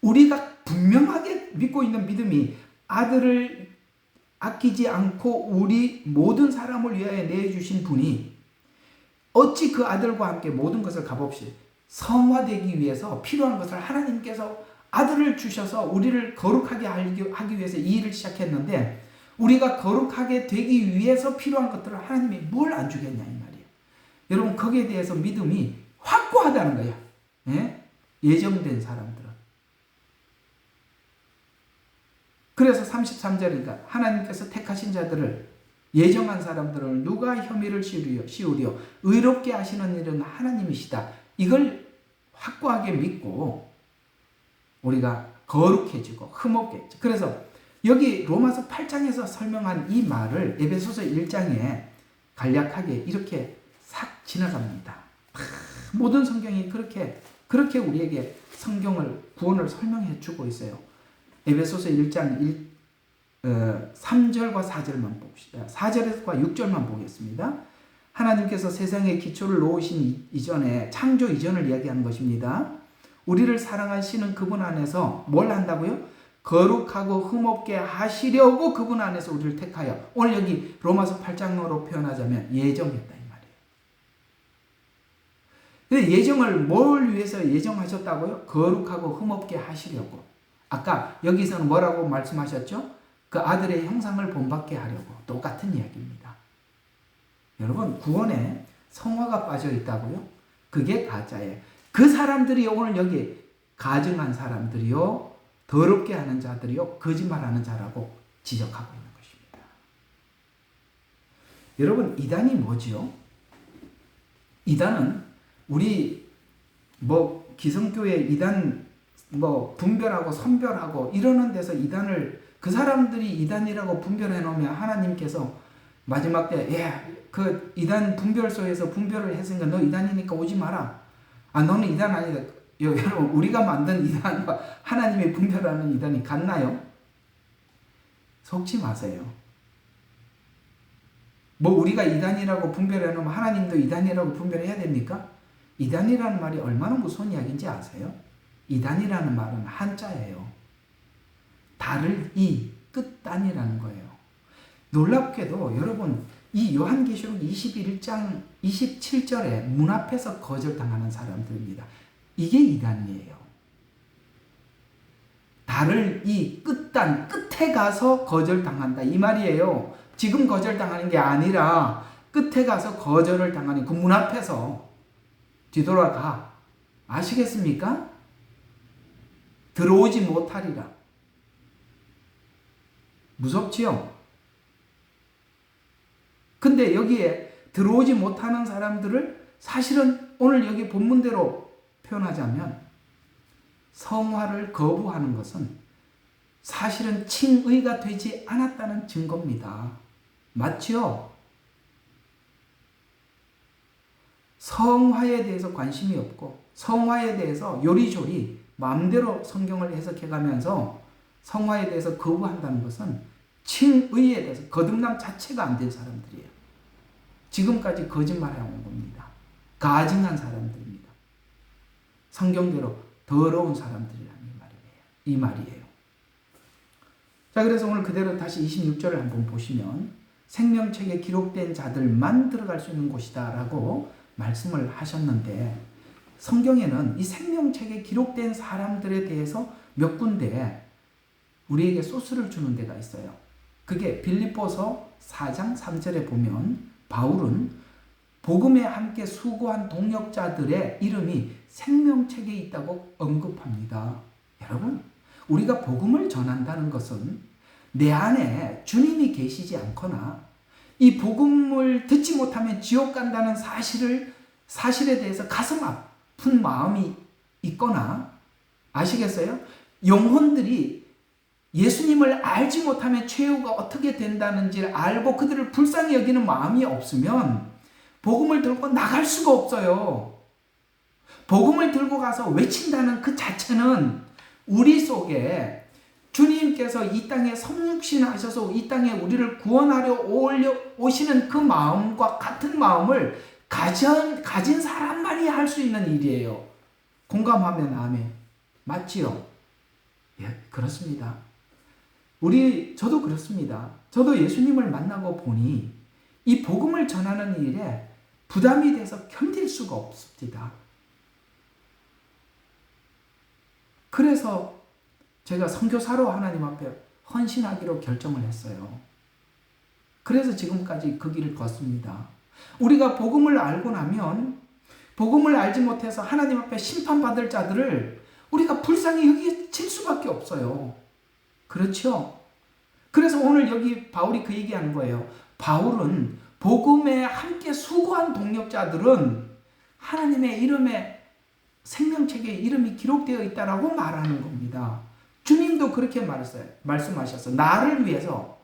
우리가 분명하게 믿고 있는 믿음이 아들을 아끼지 않고 우리 모든 사람을 위하여 내주신 분이 어찌 그 아들과 함께 모든 것을 값없이 성화되기 위해서 필요한 것을 하나님께서 아들을 주셔서 우리를 거룩하게 하기 위해서 이 일을 시작했는데 우리가 거룩하게 되기 위해서 필요한 것들을 하나님이 뭘 안 주겠냐 이 말이에요. 여러분 거기에 대해서 믿음이 확고하다는 거예요. 예? 예정된 사람들은. 그래서 33절이니까 하나님께서 택하신 자들을 예정한 사람들을 누가 혐의를 씌우리요 의롭게 하시는 일은 하나님이시다. 이걸 확고하게 믿고 우리가 거룩해지고 흠없게. 그래서 여기 로마서 8장에서 설명한 이 말을 에베소서 1장에 간략하게 이렇게 싹 지나갑니다. 모든 성경이 그렇게 우리에게 성경을 구원을 설명해 주고 있어요. 에베소서 1장 3절과 4절만 봅시다. 4절과 6절만 보겠습니다. 하나님께서 세상의 기초를 놓으신 이전에 창조 이전을 이야기하는 것입니다. 우리를 사랑하시는 그분 안에서 뭘 한다고요? 거룩하고 흠없게 하시려고 그분 안에서 우리를 택하여 오늘 여기 로마서 8장으로 표현하자면 예정했다 이 말이에요. 근데 예정을 뭘 위해서 예정하셨다고요? 거룩하고 흠없게 하시려고. 아까 여기서는 뭐라고 말씀하셨죠? 그 아들의 형상을 본받게 하려고. 똑같은 이야기입니다. 여러분 구원에 성화가 빠져 있다고요? 그게 가짜예요. 그 사람들이 오늘 여기 가증한 사람들이요, 더럽게 하는 자들이요, 거짓말하는 자라고 지적하고 있는 것입니다. 여러분 이단이 뭐지요? 이단은 우리 기성교회 이단 분별하고 선별하고 이러는 데서 이단을 그 사람들이 이단이라고 분별해 놓으면 하나님께서 마지막 때 그 이단 분별소에서 분별을 했으니까 너 이단이니까 오지 마라. 너는 이단 아니다. 여러분 우리가 만든 이단과 하나님이 분별하는 이단이 같나요? 속지 마세요. 우리가 이단이라고 분별해 놓으면 하나님도 이단이라고 분별해야 됩니까? 이단이라는 말이 얼마나 무서운 이야기인지 아세요? 이단이라는 말은 한자예요. 달을 이 끝단이라는 거예요. 놀랍게도 여러분 이 요한계시록 21장 27절에 문 앞에서 거절당하는 사람들입니다. 이게 이단이에요. 달을 이 끝단 끝에 가서 거절당한다 이 말이에요. 지금 거절당하는 게 아니라 끝에 가서 거절을 당하는 그 문 앞에서 뒤돌아가. 아시겠습니까? 들어오지 못하리라. 무섭지요? 근데 여기에 들어오지 못하는 사람들을 사실은 오늘 여기 본문대로 표현하자면 성화를 거부하는 것은 사실은 칭의가 되지 않았다는 증거입니다. 맞죠? 성화에 대해서 관심이 없고 성화에 대해서 요리조리 마음대로 성경을 해석해가면서 성화에 대해서 거부한다는 것은 칭의에 대해서 거듭남 자체가 안 된 사람들이에요. 지금까지 거짓말해온 겁니다. 가증한 사람들입니다. 성경대로 더러운 사람들이라는 이 말이에요. 자, 그래서 오늘 그대로 다시 26절을 한번 보시면 생명책에 기록된 자들만 들어갈 수 있는 곳이다 라고 말씀을 하셨는데, 성경에는 이 생명책에 기록된 사람들에 대해서 몇 군데 우리에게 소스를 주는 데가 있어요. 그게 빌립보서 4장 3절에 보면 바울은 복음에 함께 수고한 동역자들의 이름이 생명책에 있다고 언급합니다. 여러분, 우리가 복음을 전한다는 것은 내 안에 주님이 계시지 않거나 이 복음을 듣지 못하면 지옥 간다는 사실에 대해서 가슴 아픈 마음이 있거나, 아시겠어요? 영혼들이 예수님을 알지 못하면 최후가 어떻게 된다는지를 알고 그들을 불쌍히 여기는 마음이 없으면 복음을 들고 나갈 수가 없어요. 복음을 들고 가서 외친다는 그 자체는 우리 속에 주님께서 이 땅에 성육신하셔서 이 땅에 우리를 구원하려 오시는 그 마음과 같은 마음을 가진 사람만이 할 수 있는 일이에요. 공감하면 아멘. 맞지요? 예, 그렇습니다. 저도 그렇습니다. 저도 예수님을 만나고 보니 이 복음을 전하는 일에 부담이 돼서 견딜 수가 없습니다. 그래서 제가 선교사로 하나님 앞에 헌신하기로 결정을 했어요. 그래서 지금까지 그 길을 걷습니다. 우리가 복음을 알고 나면 복음을 알지 못해서 하나님 앞에 심판받을 자들을 우리가 불쌍히 여기칠 수밖에 없어요. 그렇죠? 그래서 오늘 여기 바울이 그 얘기하는 거예요. 바울은 복음에 함께 수고한 동역자들은 하나님의 이름에 생명책에 이름이 기록되어 있다라고 말하는 겁니다. 주님도 그렇게 말씀하셨어. 나를 위해서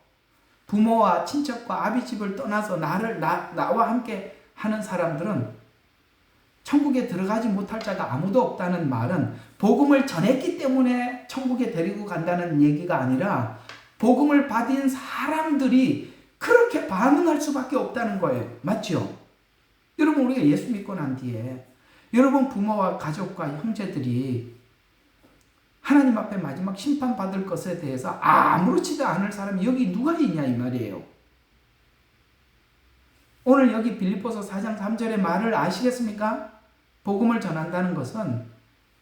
부모와 친척과 아비집을 떠나서 나와 함께 하는 사람들은 천국에 들어가지 못할 자가 아무도 없다는 말은 복음을 전했기 때문에 천국에 데리고 간다는 얘기가 아니라 복음을 받은 사람들이 그렇게 반응할 수밖에 없다는 거예요. 맞죠? 여러분, 우리가 예수 믿고 난 뒤에 여러분 부모와 가족과 형제들이 하나님 앞에 마지막 심판받을 것에 대해서 아무렇지도 않을 사람이 여기 누가 있냐 이 말이에요. 오늘 여기 빌립보서 4장 3절의 말을 아시겠습니까? 복음을 전한다는 것은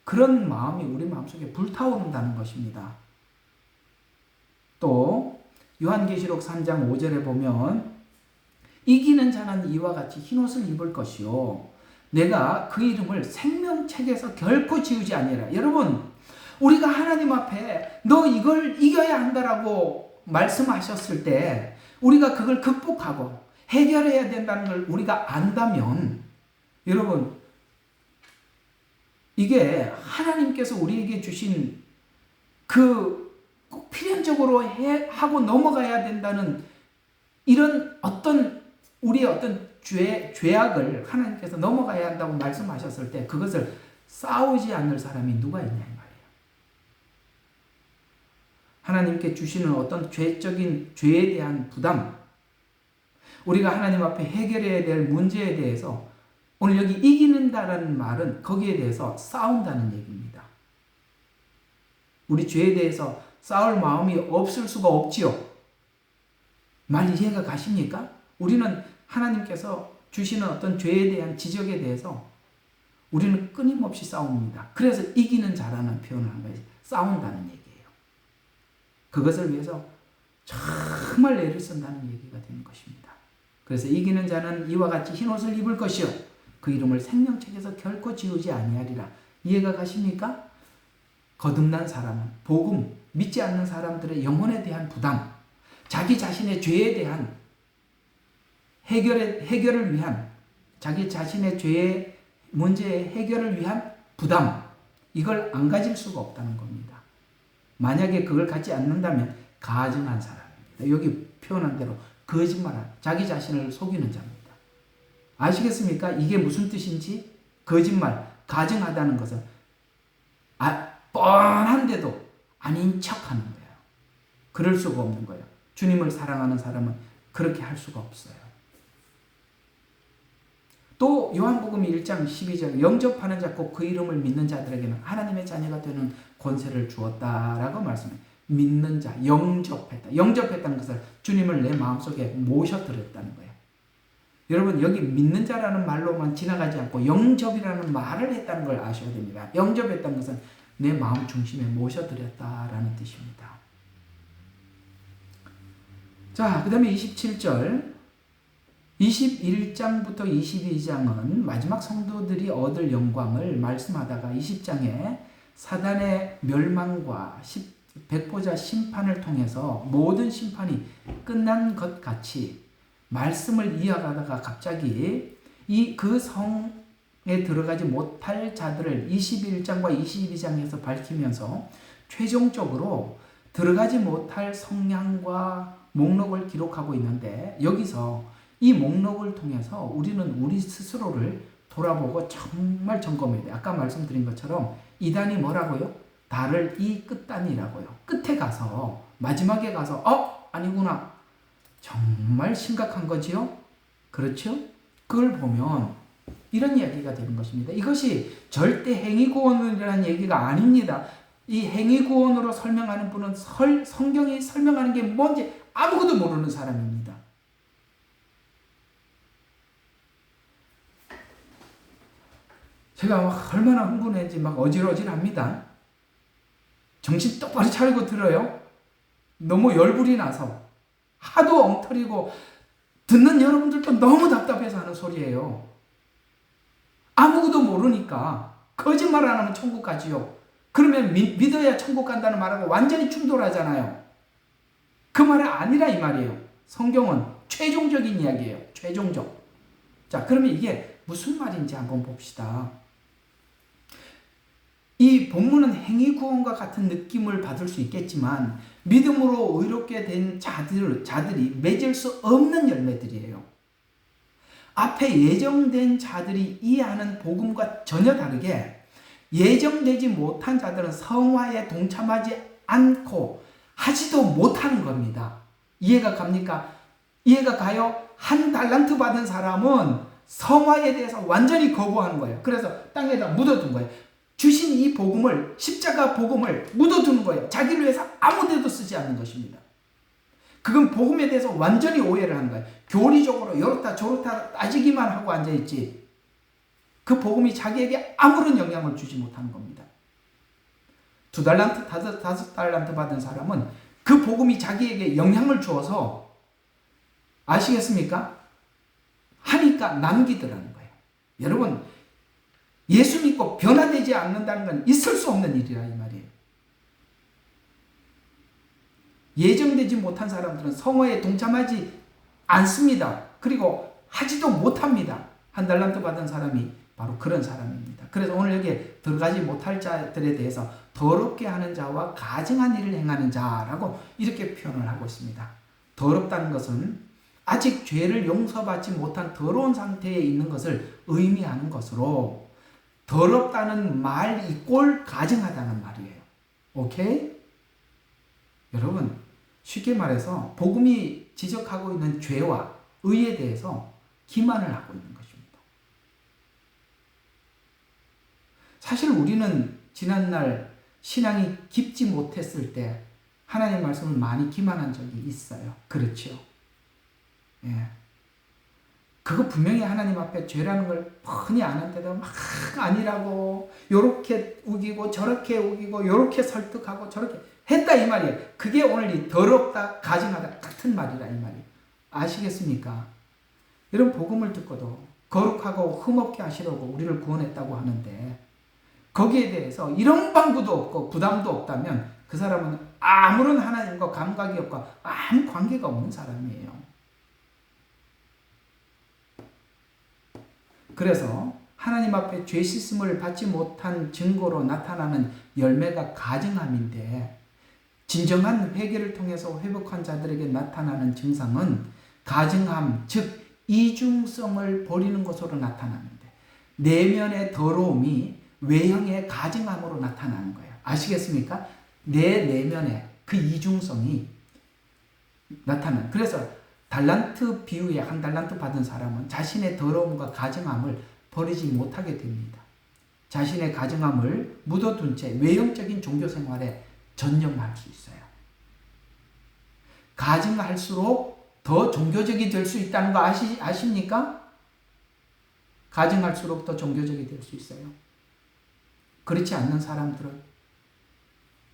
그런 마음이 우리 마음속에 불타오른다는 것입니다. 또 요한계시록 3장 5절에 보면 이기는 자는 이와 같이 흰옷을 입을 것이요 내가 그 이름을 생명책에서 결코 지우지 아니하리라. 여러분, 우리가 하나님 앞에 너 이걸 이겨야 한다라고 말씀하셨을 때 우리가 그걸 극복하고 해결해야 된다는 걸 우리가 안다면, 여러분, 이게 하나님께서 우리에게 주신 그 꼭 필연적으로 하고 넘어가야 된다는 이런 우리의 어떤 죄악을 하나님께서 넘어가야 한다고 말씀하셨을 때 그것을 싸우지 않을 사람이 누가 있냐 이 말이에요. 하나님께 주시는 어떤 죄에 대한 부담, 우리가 하나님 앞에 해결해야 될 문제에 대해서 오늘 여기 이기는다라는 말은 거기에 대해서 싸운다는 얘기입니다. 우리 죄에 대해서 싸울 마음이 없을 수가 없지요. 말 이해가 가십니까? 우리는 하나님께서 주시는 어떤 죄에 대한 지적에 대해서 우리는 끊임없이 싸웁니다. 그래서 이기는 자라는 표현을 한 거예요. 싸운다는 얘기예요. 그것을 위해서 정말 애를 쓴다는 얘기가 되는 것입니다. 그래서 이기는 자는 이와 같이 흰옷을 입을 것이요 그 이름을 생명책에서 결코 지우지 아니하리라. 이해가 가십니까? 거듭난 사람은 복음, 믿지 않는 사람들의 영혼에 대한 부담, 자기 자신의 죄에 대한 해결을 위한, 자기 자신의 죄의 문제의 해결을 위한 부담, 이걸 안 가질 수가 없다는 겁니다. 만약에 그걸 갖지 않는다면 가증한 사람입니다. 여기 표현한 대로 거짓말한, 자기 자신을 속이는 자입니다. 아시겠습니까? 이게 무슨 뜻인지? 거짓말, 가증하다는 것은 뻔한데도 아닌 척하는 거예요. 그럴 수가 없는 거예요. 주님을 사랑하는 사람은 그렇게 할 수가 없어요. 또 요한복음 1장 12절 영접하는 자 곧 그 이름을 믿는 자들에게는 하나님의 자녀가 되는 권세를 주었다라고 말씀해요. 믿는 자, 영접했다. 영접했다는 것은 주님을 내 마음속에 모셔드렸다는 거예요. 여러분 여기 믿는 자라는 말로만 지나가지 않고 영접이라는 말을 했다는 걸 아셔야 됩니다. 영접했다는 것은 내 마음 중심에 모셔드렸다라는 뜻입니다. 자, 그 다음에 27절 21장부터 22장은 마지막 성도들이 얻을 영광을 말씀하다가 20장에 사단의 멸망과 백보자 심판을 통해서 모든 심판이 끝난 것 같이 말씀을 이어가다가 갑자기 그 성에 들어가지 못할 자들을 21장과 22장에서 밝히면서 최종적으로 들어가지 못할 성향과 목록을 기록하고 있는데 여기서 이 목록을 통해서 우리는 우리 스스로를 돌아보고 정말 점검해야 돼요. 아까 말씀드린 것처럼 이단이 뭐라고요? 달을 이 끝단이라고요. 끝에 가서 마지막에 가서 아니구나. 정말 심각한 거지요? 그렇죠? 그걸 보면 이런 이야기가 되는 것입니다. 이것이 절대 행위구원이라는 얘기가 아닙니다. 이 행위구원으로 설명하는 분은 성경이 설명하는 게 뭔지 아무것도 모르는 사람입니다. 제가 얼마나 흥분했는지 어질어질합니다. 정신 똑바로 차리고 들어요. 너무 열불이 나서 하도 엉터리고 듣는 여러분들도 너무 답답해서 하는 소리예요. 아무것도 모르니까 거짓말 안 하면 천국 가지요. 그러면 믿어야 천국 간다는 말하고 완전히 충돌하잖아요. 그 말이 아니라 이 말이에요. 성경은 최종적인 이야기예요. 최종적. 자, 그러면 이게 무슨 말인지 한번 봅시다. 이 본문은 행위구원과 같은 느낌을 받을 수 있겠지만 믿음으로 의롭게 된 자들이 맺을 수 없는 열매들이에요. 앞에 예정된 자들이 이해하는 복음과 전혀 다르게 예정되지 못한 자들은 성화에 동참하지 않고 하지도 못하는 겁니다. 이해가 갑니까? 이해가 가요? 한 달란트 받은 사람은 성화에 대해서 완전히 거부하는 거예요. 그래서 땅에다 묻어둔 거예요. 주신 이 복음을, 십자가 복음을 묻어두는 거예요. 자기를 위해서 아무 데도 쓰지 않는 것입니다. 그건 복음에 대해서 완전히 오해를 하는 거예요. 교리적으로 이렇다 저렇다 따지기만 하고 앉아있지 그 복음이 자기에게 아무런 영향을 주지 못하는 겁니다. 2달란트, 5달란트 받은 사람은 그 복음이 자기에게 영향을 주어서 아시겠습니까? 하니까 남기더라는 거예요. 여러분 예수 믿고 변화되지 않는다는 건 있을 수 없는 일이라 이 말이에요. 예정되지 못한 사람들은 성화에 동참하지 않습니다. 그리고 하지도 못합니다. 1달란트 받은 사람이 바로 그런 사람입니다. 그래서 오늘 여기에 들어가지 못할 자들에 대해서 더럽게 하는 자와 가증한 일을 행하는 자라고 이렇게 표현을 하고 있습니다. 더럽다는 것은 아직 죄를 용서받지 못한 더러운 상태에 있는 것을 의미하는 것으로 더럽다는 말 이꼴 가증하다는 말이에요. 오케이? 여러분 쉽게 말해서 복음이 지적하고 있는 죄와 의에 대해서 기만을 하고 있는 것입니다. 사실 우리는 지난날 신앙이 깊지 못했을 때 하나님 말씀을 많이 기만한 적이 있어요. 그렇죠? 예. 그거 분명히 하나님 앞에 죄라는 걸 뻔히 아는데도 막 아니라고 요렇게 우기고 저렇게 우기고 요렇게 설득하고 저렇게 했다 이 말이에요. 그게 오늘 이 더럽다 가증하다 같은 말이라 이 말이에요. 아시겠습니까? 이런 복음을 듣고도 거룩하고 흠없게 하시려고 우리를 구원했다고 하는데 거기에 대해서 이런 방구도 없고 부담도 없다면 그 사람은 아무런 하나님과 감각이 없고 아무 관계가 없는 사람이에요. 그래서 하나님 앞에 죄 씻음을 받지 못한 증거로 나타나는 열매가 가증함인데 진정한 회개를 통해서 회복한 자들에게 나타나는 증상은 가증함, 즉 이중성을 버리는 것으로 나타나는데 내면의 더러움이 외형의 가증함으로 나타나는 거예요. 아시겠습니까? 내 내면의 그 이중성이 나타나는. 그래서 달란트 비유에 한 달란트 받은 사람은 자신의 더러움과 가증함을 버리지 못하게 됩니다. 자신의 가증함을 묻어둔 채 외형적인 종교 생활에 전념할 수 있어요. 가증할수록 더 종교적이 될 수 있다는 거 아십니까? 가증할수록 더 종교적이 될 수 있어요. 그렇지 않는 사람들은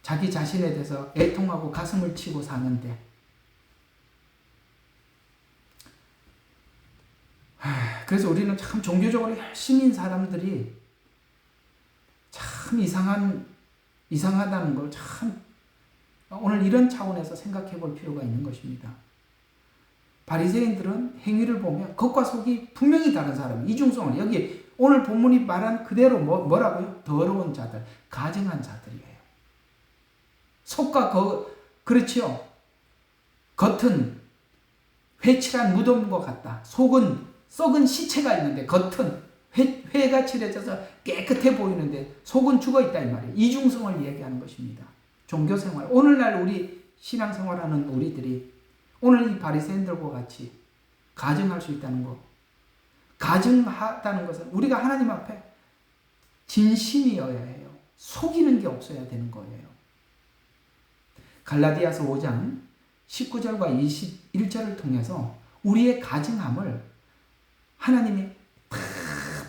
자기 자신에 대해서 애통하고 가슴을 치고 사는데, 그래서 우리는 참 종교적으로 열심인 사람들이 참 이상하다는 걸 참 오늘 이런 차원에서 생각해 볼 필요가 있는 것입니다. 바리새인들은 행위를 보면 겉과 속이 분명히 다른 사람, 이중성을, 여기 오늘 본문이 말한 그대로 뭐라고요? 더러운 자들, 가증한 자들이에요. 속과 그렇지요. 겉은 회칠한 무덤과 같다. 속은 썩은 시체가 있는데 겉은 회가 칠해져서 깨끗해 보이는데 속은 죽어있다 이 말이에요. 이중성을 이야기하는 것입니다. 종교생활, 오늘날 우리 신앙생활하는 우리들이 오늘 이 바리새인들과 같이 가증할 수 있다는 것, 가증하다는 것은 우리가 하나님 앞에 진심이어야 해요. 속이는 게 없어야 되는 거예요. 갈라디아서 5장 19절과 21절을 통해서 우리의 가증함을 하나님이 다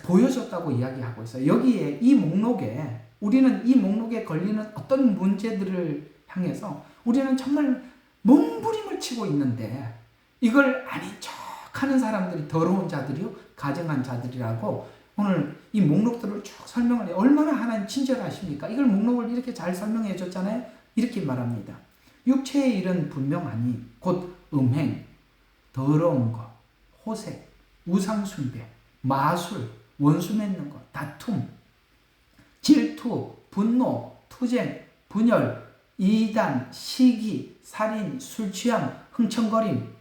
보여줬다고 이야기하고 있어요. 여기에 이 목록에 우리는 이 목록에 걸리는 어떤 문제들을 향해서 우리는 정말 몸부림을 치고 있는데 이걸 아닌 척하는 사람들이 더러운 자들이요 가증한 자들이라고 오늘 이 목록들을 쭉 설명을 해요. 얼마나 하나님 친절하십니까? 이걸 목록을 이렇게 잘 설명해 줬잖아요. 이렇게 말합니다. 육체의 일은 분명하니 곧 음행, 더러운 것, 호색, 우상숭배, 마술, 원수 맺는 것, 다툼, 질투, 분노, 투쟁, 분열, 이단, 시기, 살인, 술취함, 흥청거림.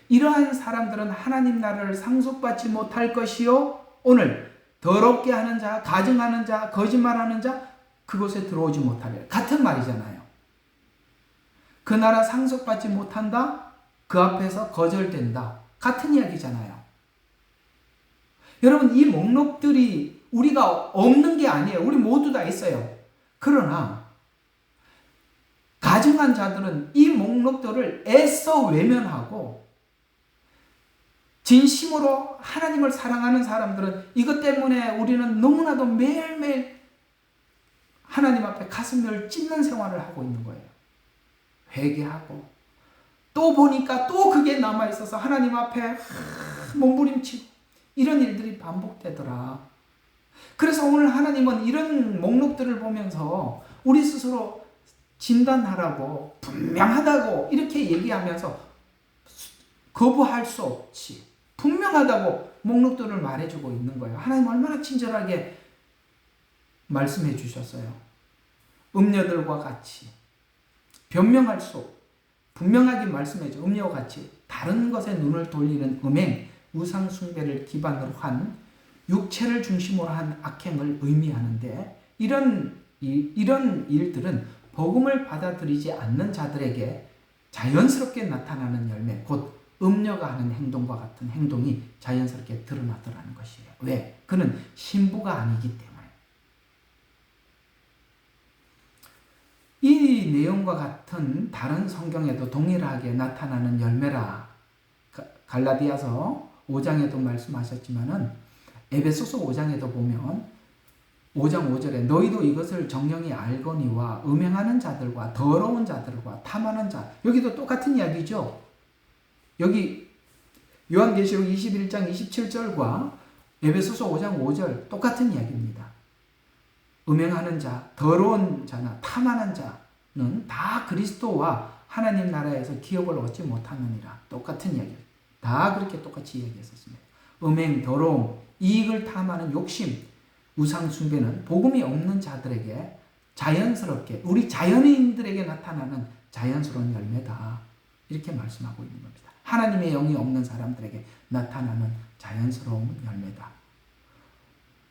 이러한 사람들은 하나님 나라를 상속받지 못할 것이요 오늘 더럽게 하는 자, 가증하는 자, 거짓말하는 자 그곳에 들어오지 못하리라. 같은 말이잖아요. 그 나라 상속받지 못한다. 그 앞에서 거절된다. 같은 이야기잖아요. 여러분 이 목록들이 우리가 없는 게 아니에요. 우리 모두 다 있어요. 그러나 가증한 자들은 이 목록들을 애써 외면하고 진심으로 하나님을 사랑하는 사람들은 이것 때문에 우리는 너무나도 매일매일 하나님 앞에 가슴을 찢는 생활을 하고 있는 거예요. 회개하고 또 보니까 또 그게 남아있어서 하나님 앞에 몸부림치고 이런 일들이 반복되더라. 그래서 오늘 하나님은 이런 목록들을 보면서 우리 스스로 진단하라고 분명하다고 이렇게 얘기하면서 거부할 수 없지. 분명하다고 목록들을 말해주고 있는 거예요. 하나님 얼마나 친절하게 말씀해 주셨어요. 음녀들과 같이 변명할 수 없고 분명하게 말씀해줘. 음녀와 같이 다른 것에 눈을 돌리는 음행, 우상 숭배를 기반으로 한 육체를 중심으로 한 악행을 의미하는데 이런 일들은 복음을 받아들이지 않는 자들에게 자연스럽게 나타나는 열매, 곧 음녀가 하는 행동과 같은 행동이 자연스럽게 드러나더라는 것이에요. 왜? 그는 신부가 아니기 때문에. 이 내용과 같은 다른 성경에도 동일하게 나타나는 열매라. 갈라디아서 5장에도 말씀하셨지만은 에베소서 5장에도 보면 5장 5절에 너희도 이것을 정령이 알거니와 음행하는 자들과 더러운 자들과 탐하는 자, 여기도 똑같은 이야기죠. 여기 요한계시록 21장 27절과 에베소서 5장 5절 똑같은 이야기입니다. 음행하는 자, 더러운 자나 탐하는 자는 다 그리스도와 하나님 나라에서 기업을 얻지 못하느니라. 똑같은 이야기. 다 그렇게 똑같이 이야기했었습니다. 음행, 더러움, 이익을 탐하는 욕심, 우상 숭배는 복음이 없는 자들에게 자연스럽게 우리 자연인들에게 나타나는 자연스러운 열매다. 이렇게 말씀하고 있는 겁니다. 하나님의 영이 없는 사람들에게 나타나는 자연스러운 열매다.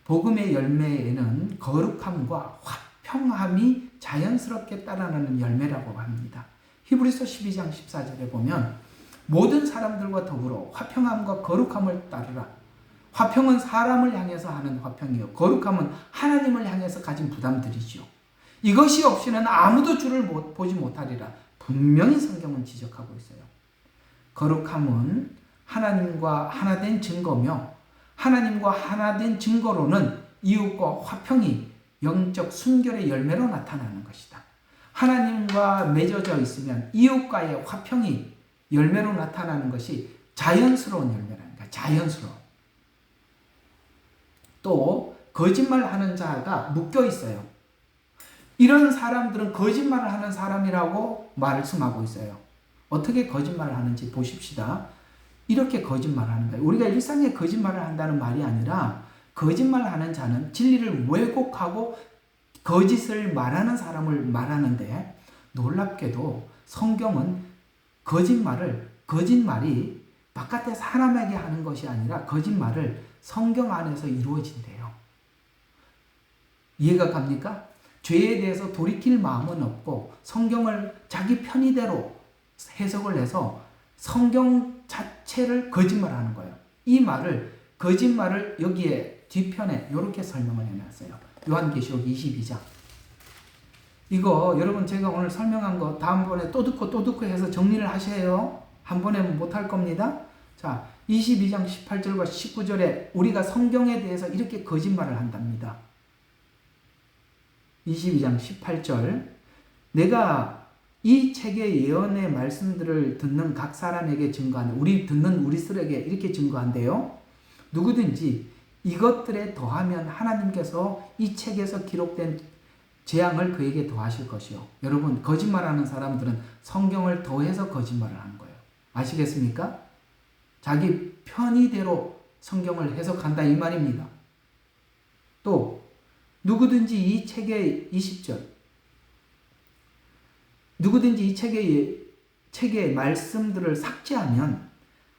복음의 열매에는 거룩함과 화평함이 자연스럽게 따라나는 열매라고 합니다. 히브리서 12장 14절에 보면 모든 사람들과 더불어 화평함과 거룩함을 따르라. 화평은 사람을 향해서 하는 화평이요, 거룩함은 하나님을 향해서 가진 부담들이지요. 이것이 없이는 아무도 주를 보지 못하리라. 분명히 성경은 지적하고 있어요. 거룩함은 하나님과 하나된 증거며, 하나님과 하나된 증거로는 이웃과 화평이 영적 순결의 열매로 나타나는 것이다. 하나님과 맺어져 있으면 이웃과의 화평이 열매로 나타나는 것이 자연스러운 열매라는 거야. 자연스러워. 또 거짓말하는 자가 묶여 있어요. 이런 사람들은 거짓말을 하는 사람이라고 말씀하고 있어요. 어떻게 거짓말을 하는지 보십시다. 이렇게 거짓말하는 거예요. 우리가 일상에 거짓말을 한다는 말이 아니라, 거짓말하는 자는 진리를 왜곡하고 거짓을 말하는 사람을 말하는데, 놀랍게도 성경은 거짓말이 바깥에 사람에게 하는 것이 아니라 거짓말을 성경 안에서 이루어진대요. 이해가 갑니까? 죄에 대해서 돌이킬 마음은 없고 성경을 자기 편의대로 해석을 해서 성경 자체를 거짓말하는 거예요. 이 거짓말을 여기에 뒤편에 이렇게 설명을 해놨어요. 요한계시록 22장. 이거 여러분 제가 오늘 설명한 거 다음번에 또 듣고 해서 정리를 하셔요. 한 번에 못할 겁니다. 자, 22장 18절과 19절에 우리가 성경에 대해서 이렇게 거짓말을 한답니다. 22장 18절, 내가 이 책의 예언의 말씀들을 듣는 각 사람에게 증거하는, 우리들에게 이렇게 증거한대요. 누구든지 이것들에 더하면 하나님께서 이 책에서 기록된 재앙을 그에게 더하실 것이요. 여러분, 거짓말하는 사람들은 성경을 더해서 거짓말을 하는 거예요. 아시겠습니까? 자기 편의대로 성경을 해석한다 이 말입니다. 또 누구든지 이 책의 20절, 누구든지 이 책의 말씀들을 삭제하면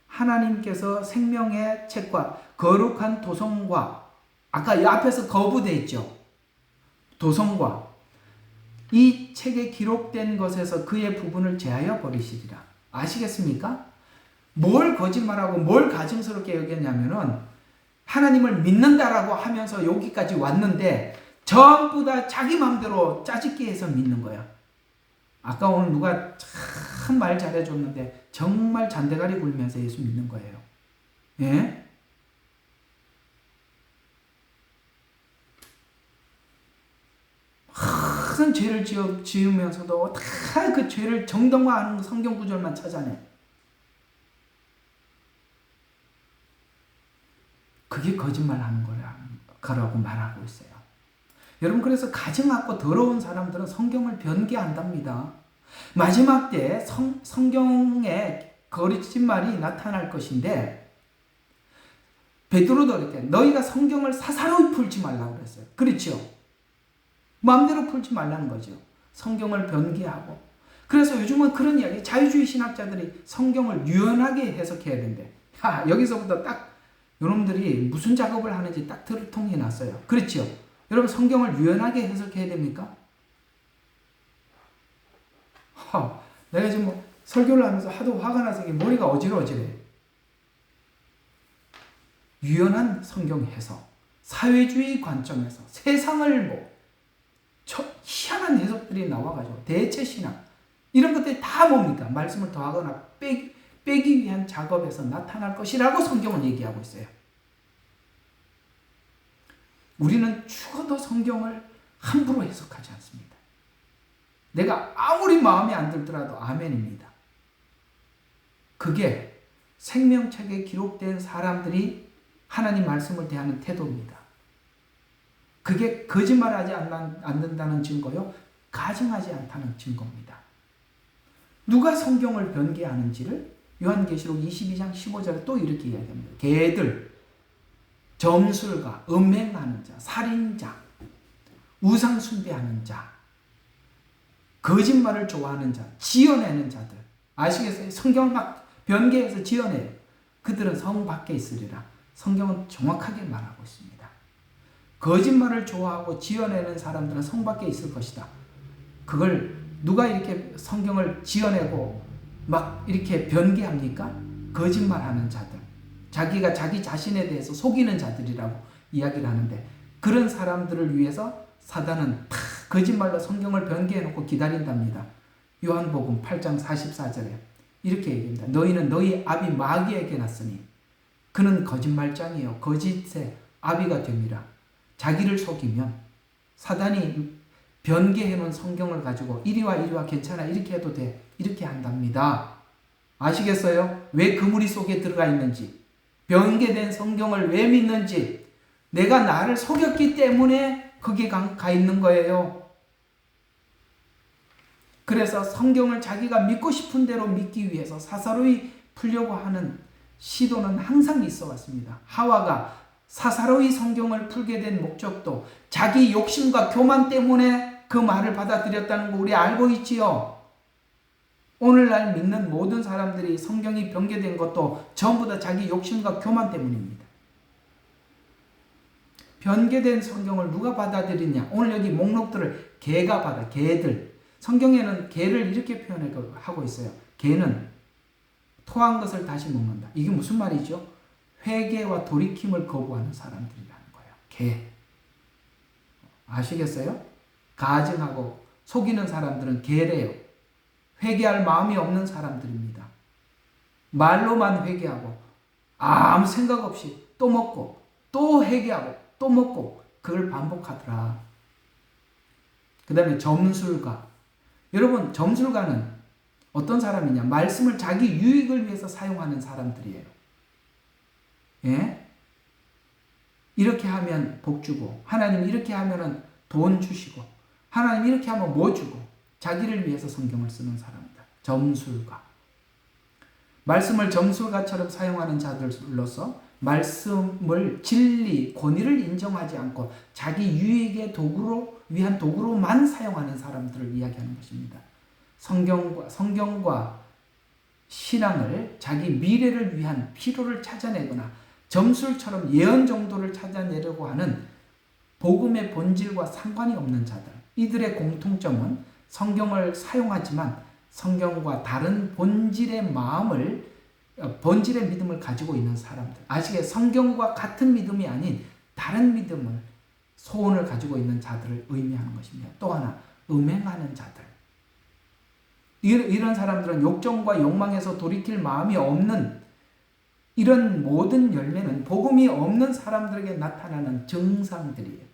하나님께서 생명의 책과 거룩한 도성과, 아까 이 앞에서 거부되어 있죠. 도성과 이 책에 기록된 것에서 그의 부분을 제하여 버리시리라. 아시겠습니까? 뭘 거짓말하고 뭘 가증스럽게 여겼냐면은, 하나님을 믿는다라고 하면서 여기까지 왔는데 전부 다 자기 마음대로 짜집기 해서 믿는 거야. 아까 오늘 누가 참 말 잘해줬는데 정말 잔대가리 굴면서 예수 믿는 거예요. 예? 큰 죄를 지으면서도 다 그 죄를 정당화하는 성경 구절만 찾아내. 그게 거짓말하는 거라고 말하고 있어요. 여러분, 그래서 가증하고 더러운 사람들은 성경을 변개한답니다. 마지막 때 성경에 거짓말이 나타날 것인데, 베드로도 이렇게 너희가 성경을 사사로이 풀지 말라고 그랬어요. 그렇죠? 마음대로 풀지 말라는 거죠. 성경을 변개하고. 그래서 요즘은 그런 이야기, 자유주의 신학자들이 성경을 유연하게 해석해야 된대. 여기서부터 딱 여러분들이 무슨 작업을 하는지 딱 들통이 났어요. 그렇죠? 여러분, 성경을 유연하게 해석해야 됩니까? 내가 지금 설교를 하면서 하도 화가 나서 머리가 어지러워지래. 유연한 성경 해석, 사회주의 관점에서 세상을 희한한 해석들이 나와가지고 대체신학, 이런 것들이 다 뭡니까? 말씀을 더하거나 빼기 위한 작업에서 나타날 것이라고 성경은 얘기하고 있어요. 우리는 죽어도 성경을 함부로 해석하지 않습니다. 내가 아무리 마음에 안 들더라도 아멘입니다. 그게 생명책에 기록된 사람들이 하나님 말씀을 대하는 태도입니다. 그게 거짓말하지 않는다는 증거요, 가증하지 않다는 증거입니다. 누가 성경을 변개하는지를 요한계시록 22장 15절에 또 이렇게 이야기합니다. 개들, 점술가, 음행하는 자, 살인자, 우상 숭배하는 자, 거짓말을 좋아하는 자, 지어내는 자들. 아시겠어요? 성경을 막 변개해서 지어내요. 그들은 성 밖에 있으리라. 성경은 정확하게 말하고 있습니다. 거짓말을 좋아하고 지어내는 사람들은 성 밖에 있을 것이다. 그걸 누가 이렇게 성경을 지어내고 막 이렇게 변개합니까? 거짓말하는 자들, 자기가 자기 자신에 대해서 속이는 자들이라고 이야기를 하는데, 그런 사람들을 위해서 사단은 다 거짓말로 성경을 변개해놓고 기다린답니다. 요한복음 8장 44절에 이렇게 얘기합니다. 너희는 너희 아비 마귀에게 났으니 그는 거짓말장이요 거짓의 아비가 됨이라. 자기를 속이면 사단이 변개해놓은 성경을 가지고 이리와 이리와 괜찮아 이렇게 해도 돼 이렇게 한답니다. 아시겠어요? 왜 그무리 속에 들어가 있는지, 변개된 성경을 왜 믿는지, 내가 나를 속였기 때문에 거기 가 있는 거예요. 그래서 성경을 자기가 믿고 싶은 대로 믿기 위해서 사사로이 풀려고 하는 시도는 항상 있어 왔습니다. 하와가 사사로이 성경을 풀게 된 목적도 자기 욕심과 교만 때문에 그 말을 받아들였다는 거 우리 알고 있지요. 오늘날 믿는 모든 사람들이 성경이 변개된 것도 전부 다 자기 욕심과 교만 때문입니다. 변개된 성경을 누가 받아들이냐? 오늘 여기 목록들을 개가 받아, 개들. 성경에는 개를 이렇게 표현하고 있어요. 개는 토한 것을 다시 먹는다. 이게 무슨 말이죠? 회개와 돌이킴을 거부하는 사람들이라는 거예요. 개. 아시겠어요? 가증하고 속이는 사람들은 개래요. 회개할 마음이 없는 사람들입니다. 말로만 회개하고 아무 생각 없이 또 먹고 또 회개하고 또 먹고 그걸 반복하더라. 그 다음에 점술가. 여러분, 점술가는 어떤 사람이냐? 말씀을 자기 유익을 위해서 사용하는 사람들이에요. 예? 이렇게 하면 복 주고, 하나님 이렇게 하면 돈 주시고, 하나님 이렇게 하면 뭐 주고, 자기를 위해서 성경을 쓰는 사람들. 점술가. 말씀을 점술가처럼 사용하는 자들로서 말씀을 진리, 권위를 인정하지 않고 자기 유익의 위한 도구로만 사용하는 사람들을 이야기하는 것입니다. 성경과 신앙을 자기 미래를 위한 필요를 찾아내거나 점술처럼 예언 정도를 찾아내려고 하는 복음의 본질과 상관이 없는 자들. 이들의 공통점은 성경을 사용하지만 성경과 다른 본질의 믿음을 가지고 있는 사람들. 아시게 성경과 같은 믿음이 아닌 다른 믿음을, 소원을 가지고 있는 자들을 의미하는 것입니다. 또 하나, 음행하는 자들. 이런 사람들은 욕정과 욕망에서 돌이킬 마음이 없는, 이런 모든 열매는 복음이 없는 사람들에게 나타나는 증상들이에요.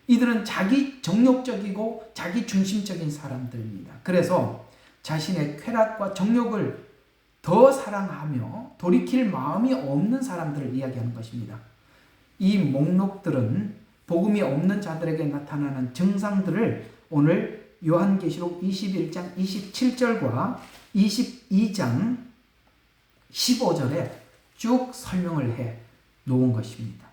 이들은 자기 정욕적이고 자기 중심적인 사람들입니다. 그래서 자신의 쾌락과 정욕을 더 사랑하며 돌이킬 마음이 없는 사람들을 이야기하는 것입니다. 이 목록들은 복음이 없는 자들에게 나타나는 증상들을 오늘 요한계시록 21장 27절과 22장 15절에 쭉 설명을 해 놓은 것입니다.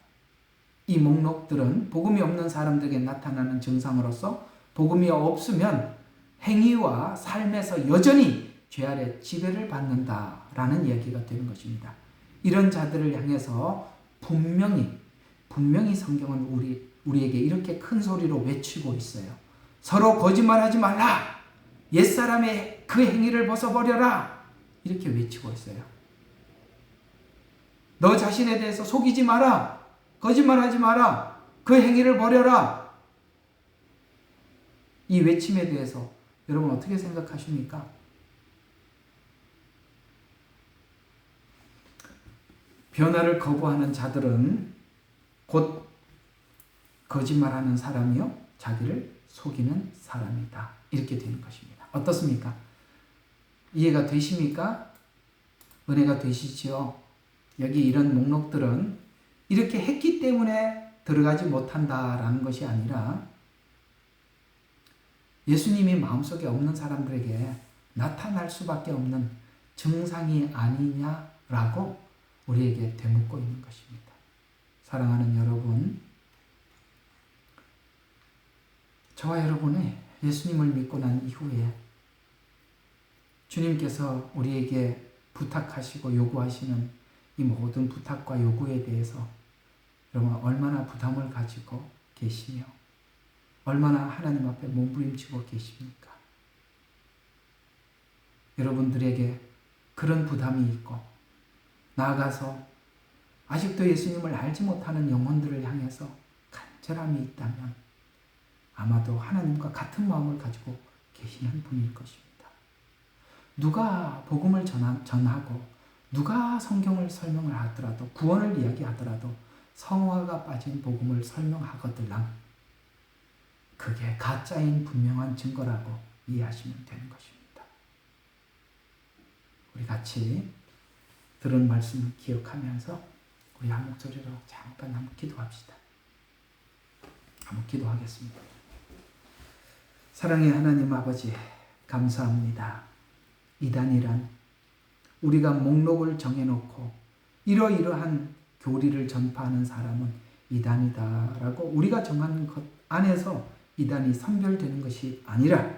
이 목록들은 복음이 없는 사람들에게 나타나는 증상으로서 복음이 없으면 행위와 삶에서 여전히 죄 아래 지배를 받는다라는 이야기가 되는 것입니다. 이런 자들을 향해서 분명히 성경은 우리에게 이렇게 큰 소리로 외치고 있어요. 서로 거짓말하지 말라. 옛사람의 그 행위를 벗어버려라. 이렇게 외치고 있어요. 너 자신에 대해서 속이지 마라. 거짓말하지 마라. 그 행위를 버려라. 이 외침에 대해서 여러분 어떻게 생각하십니까? 변화를 거부하는 자들은 곧 거짓말하는 사람이요 자기를 속이는 사람이다. 이렇게 되는 것입니다. 어떻습니까? 이해가 되십니까? 은혜가 되시지요? 여기 이런 목록들은 이렇게 했기 때문에 들어가지 못한다라는 것이 아니라 예수님이 마음속에 없는 사람들에게 나타날 수밖에 없는 증상이 아니냐라고 우리에게 되묻고 있는 것입니다. 사랑하는 여러분, 저와 여러분의 예수님을 믿고 난 이후에 주님께서 우리에게 부탁하시고 요구하시는 이 모든 부탁과 요구에 대해서 여러분 얼마나 부담을 가지고 계시며 얼마나 하나님 앞에 몸부림치고 계십니까? 여러분들에게 그런 부담이 있고 나아가서 아직도 예수님을 알지 못하는 영혼들을 향해서 간절함이 있다면 아마도 하나님과 같은 마음을 가지고 계시는 분일 것입니다. 누가 복음을 전하고 누가 성경을 설명을 하더라도 구원을 이야기하더라도 성화가 빠진 복음을 설명하거들랑 그게 가짜인 분명한 증거라고 이해하시면 되는 것입니다. 우리 같이 들은 말씀을 기억하면서 우리 한 목소리로 잠깐 한번 기도합시다. 한번 기도하겠습니다. 사랑의 하나님 아버지, 감사합니다. 이단이란 우리가 목록을 정해놓고 이러이러한 교리를 전파하는 사람은 이단이다라고 우리가 정한 것 안에서 이단이 선별되는 것이 아니라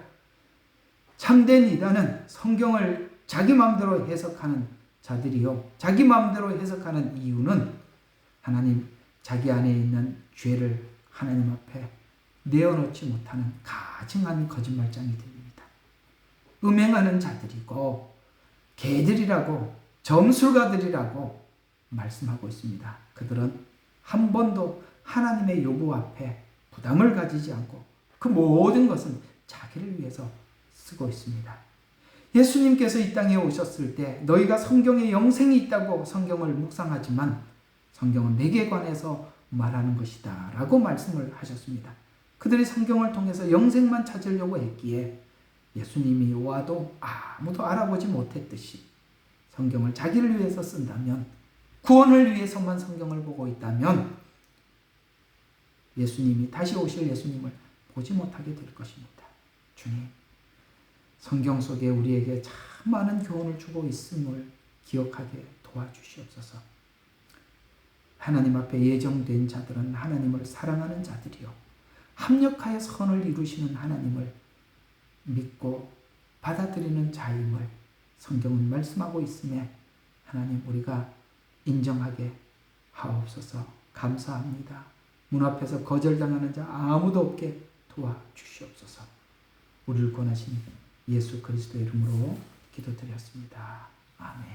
참된 이단은 성경을 자기 마음대로 해석하는 자들이요. 자기 마음대로 해석하는 이유는 하나님 자기 안에 있는 죄를 하나님 앞에 내어놓지 못하는 가증한 거짓말장이 됩니다. 음행하는 자들이고 개들이라고 점술가들이라고 말씀하고 있습니다. 그들은 한 번도 하나님의 요구 앞에 부담을 가지지 않고 그 모든 것은 자기를 위해서 쓰고 있습니다. 예수님께서 이 땅에 오셨을 때 너희가 성경에 영생이 있다고 성경을 묵상하지만 성경은 내게 관해서 말하는 것이다 라고 말씀을 하셨습니다. 그들이 성경을 통해서 영생만 찾으려고 했기에 예수님이 와도 아무도 알아보지 못했듯이 성경을 자기를 위해서 쓴다면, 구원을 위해서만 성경을 보고 있다면 예수님이 다시 오실 예수님을 보지 못하게 될 것입니다. 주님, 성경 속에 우리에게 참 많은 교훈을 주고 있음을 기억하게 도와주시옵소서. 하나님 앞에 예정된 자들은 하나님을 사랑하는 자들이요, 합력하여 선을 이루시는 하나님을 믿고 받아들이는 자임을 성경은 말씀하고 있음에 하나님 우리가 인정하게 하옵소서. 감사합니다. 문 앞에서 거절당하는 자 아무도 없게 도와주시옵소서. 우리를 권하신 예수 그리스도의 이름으로 기도드렸습니다. 아멘.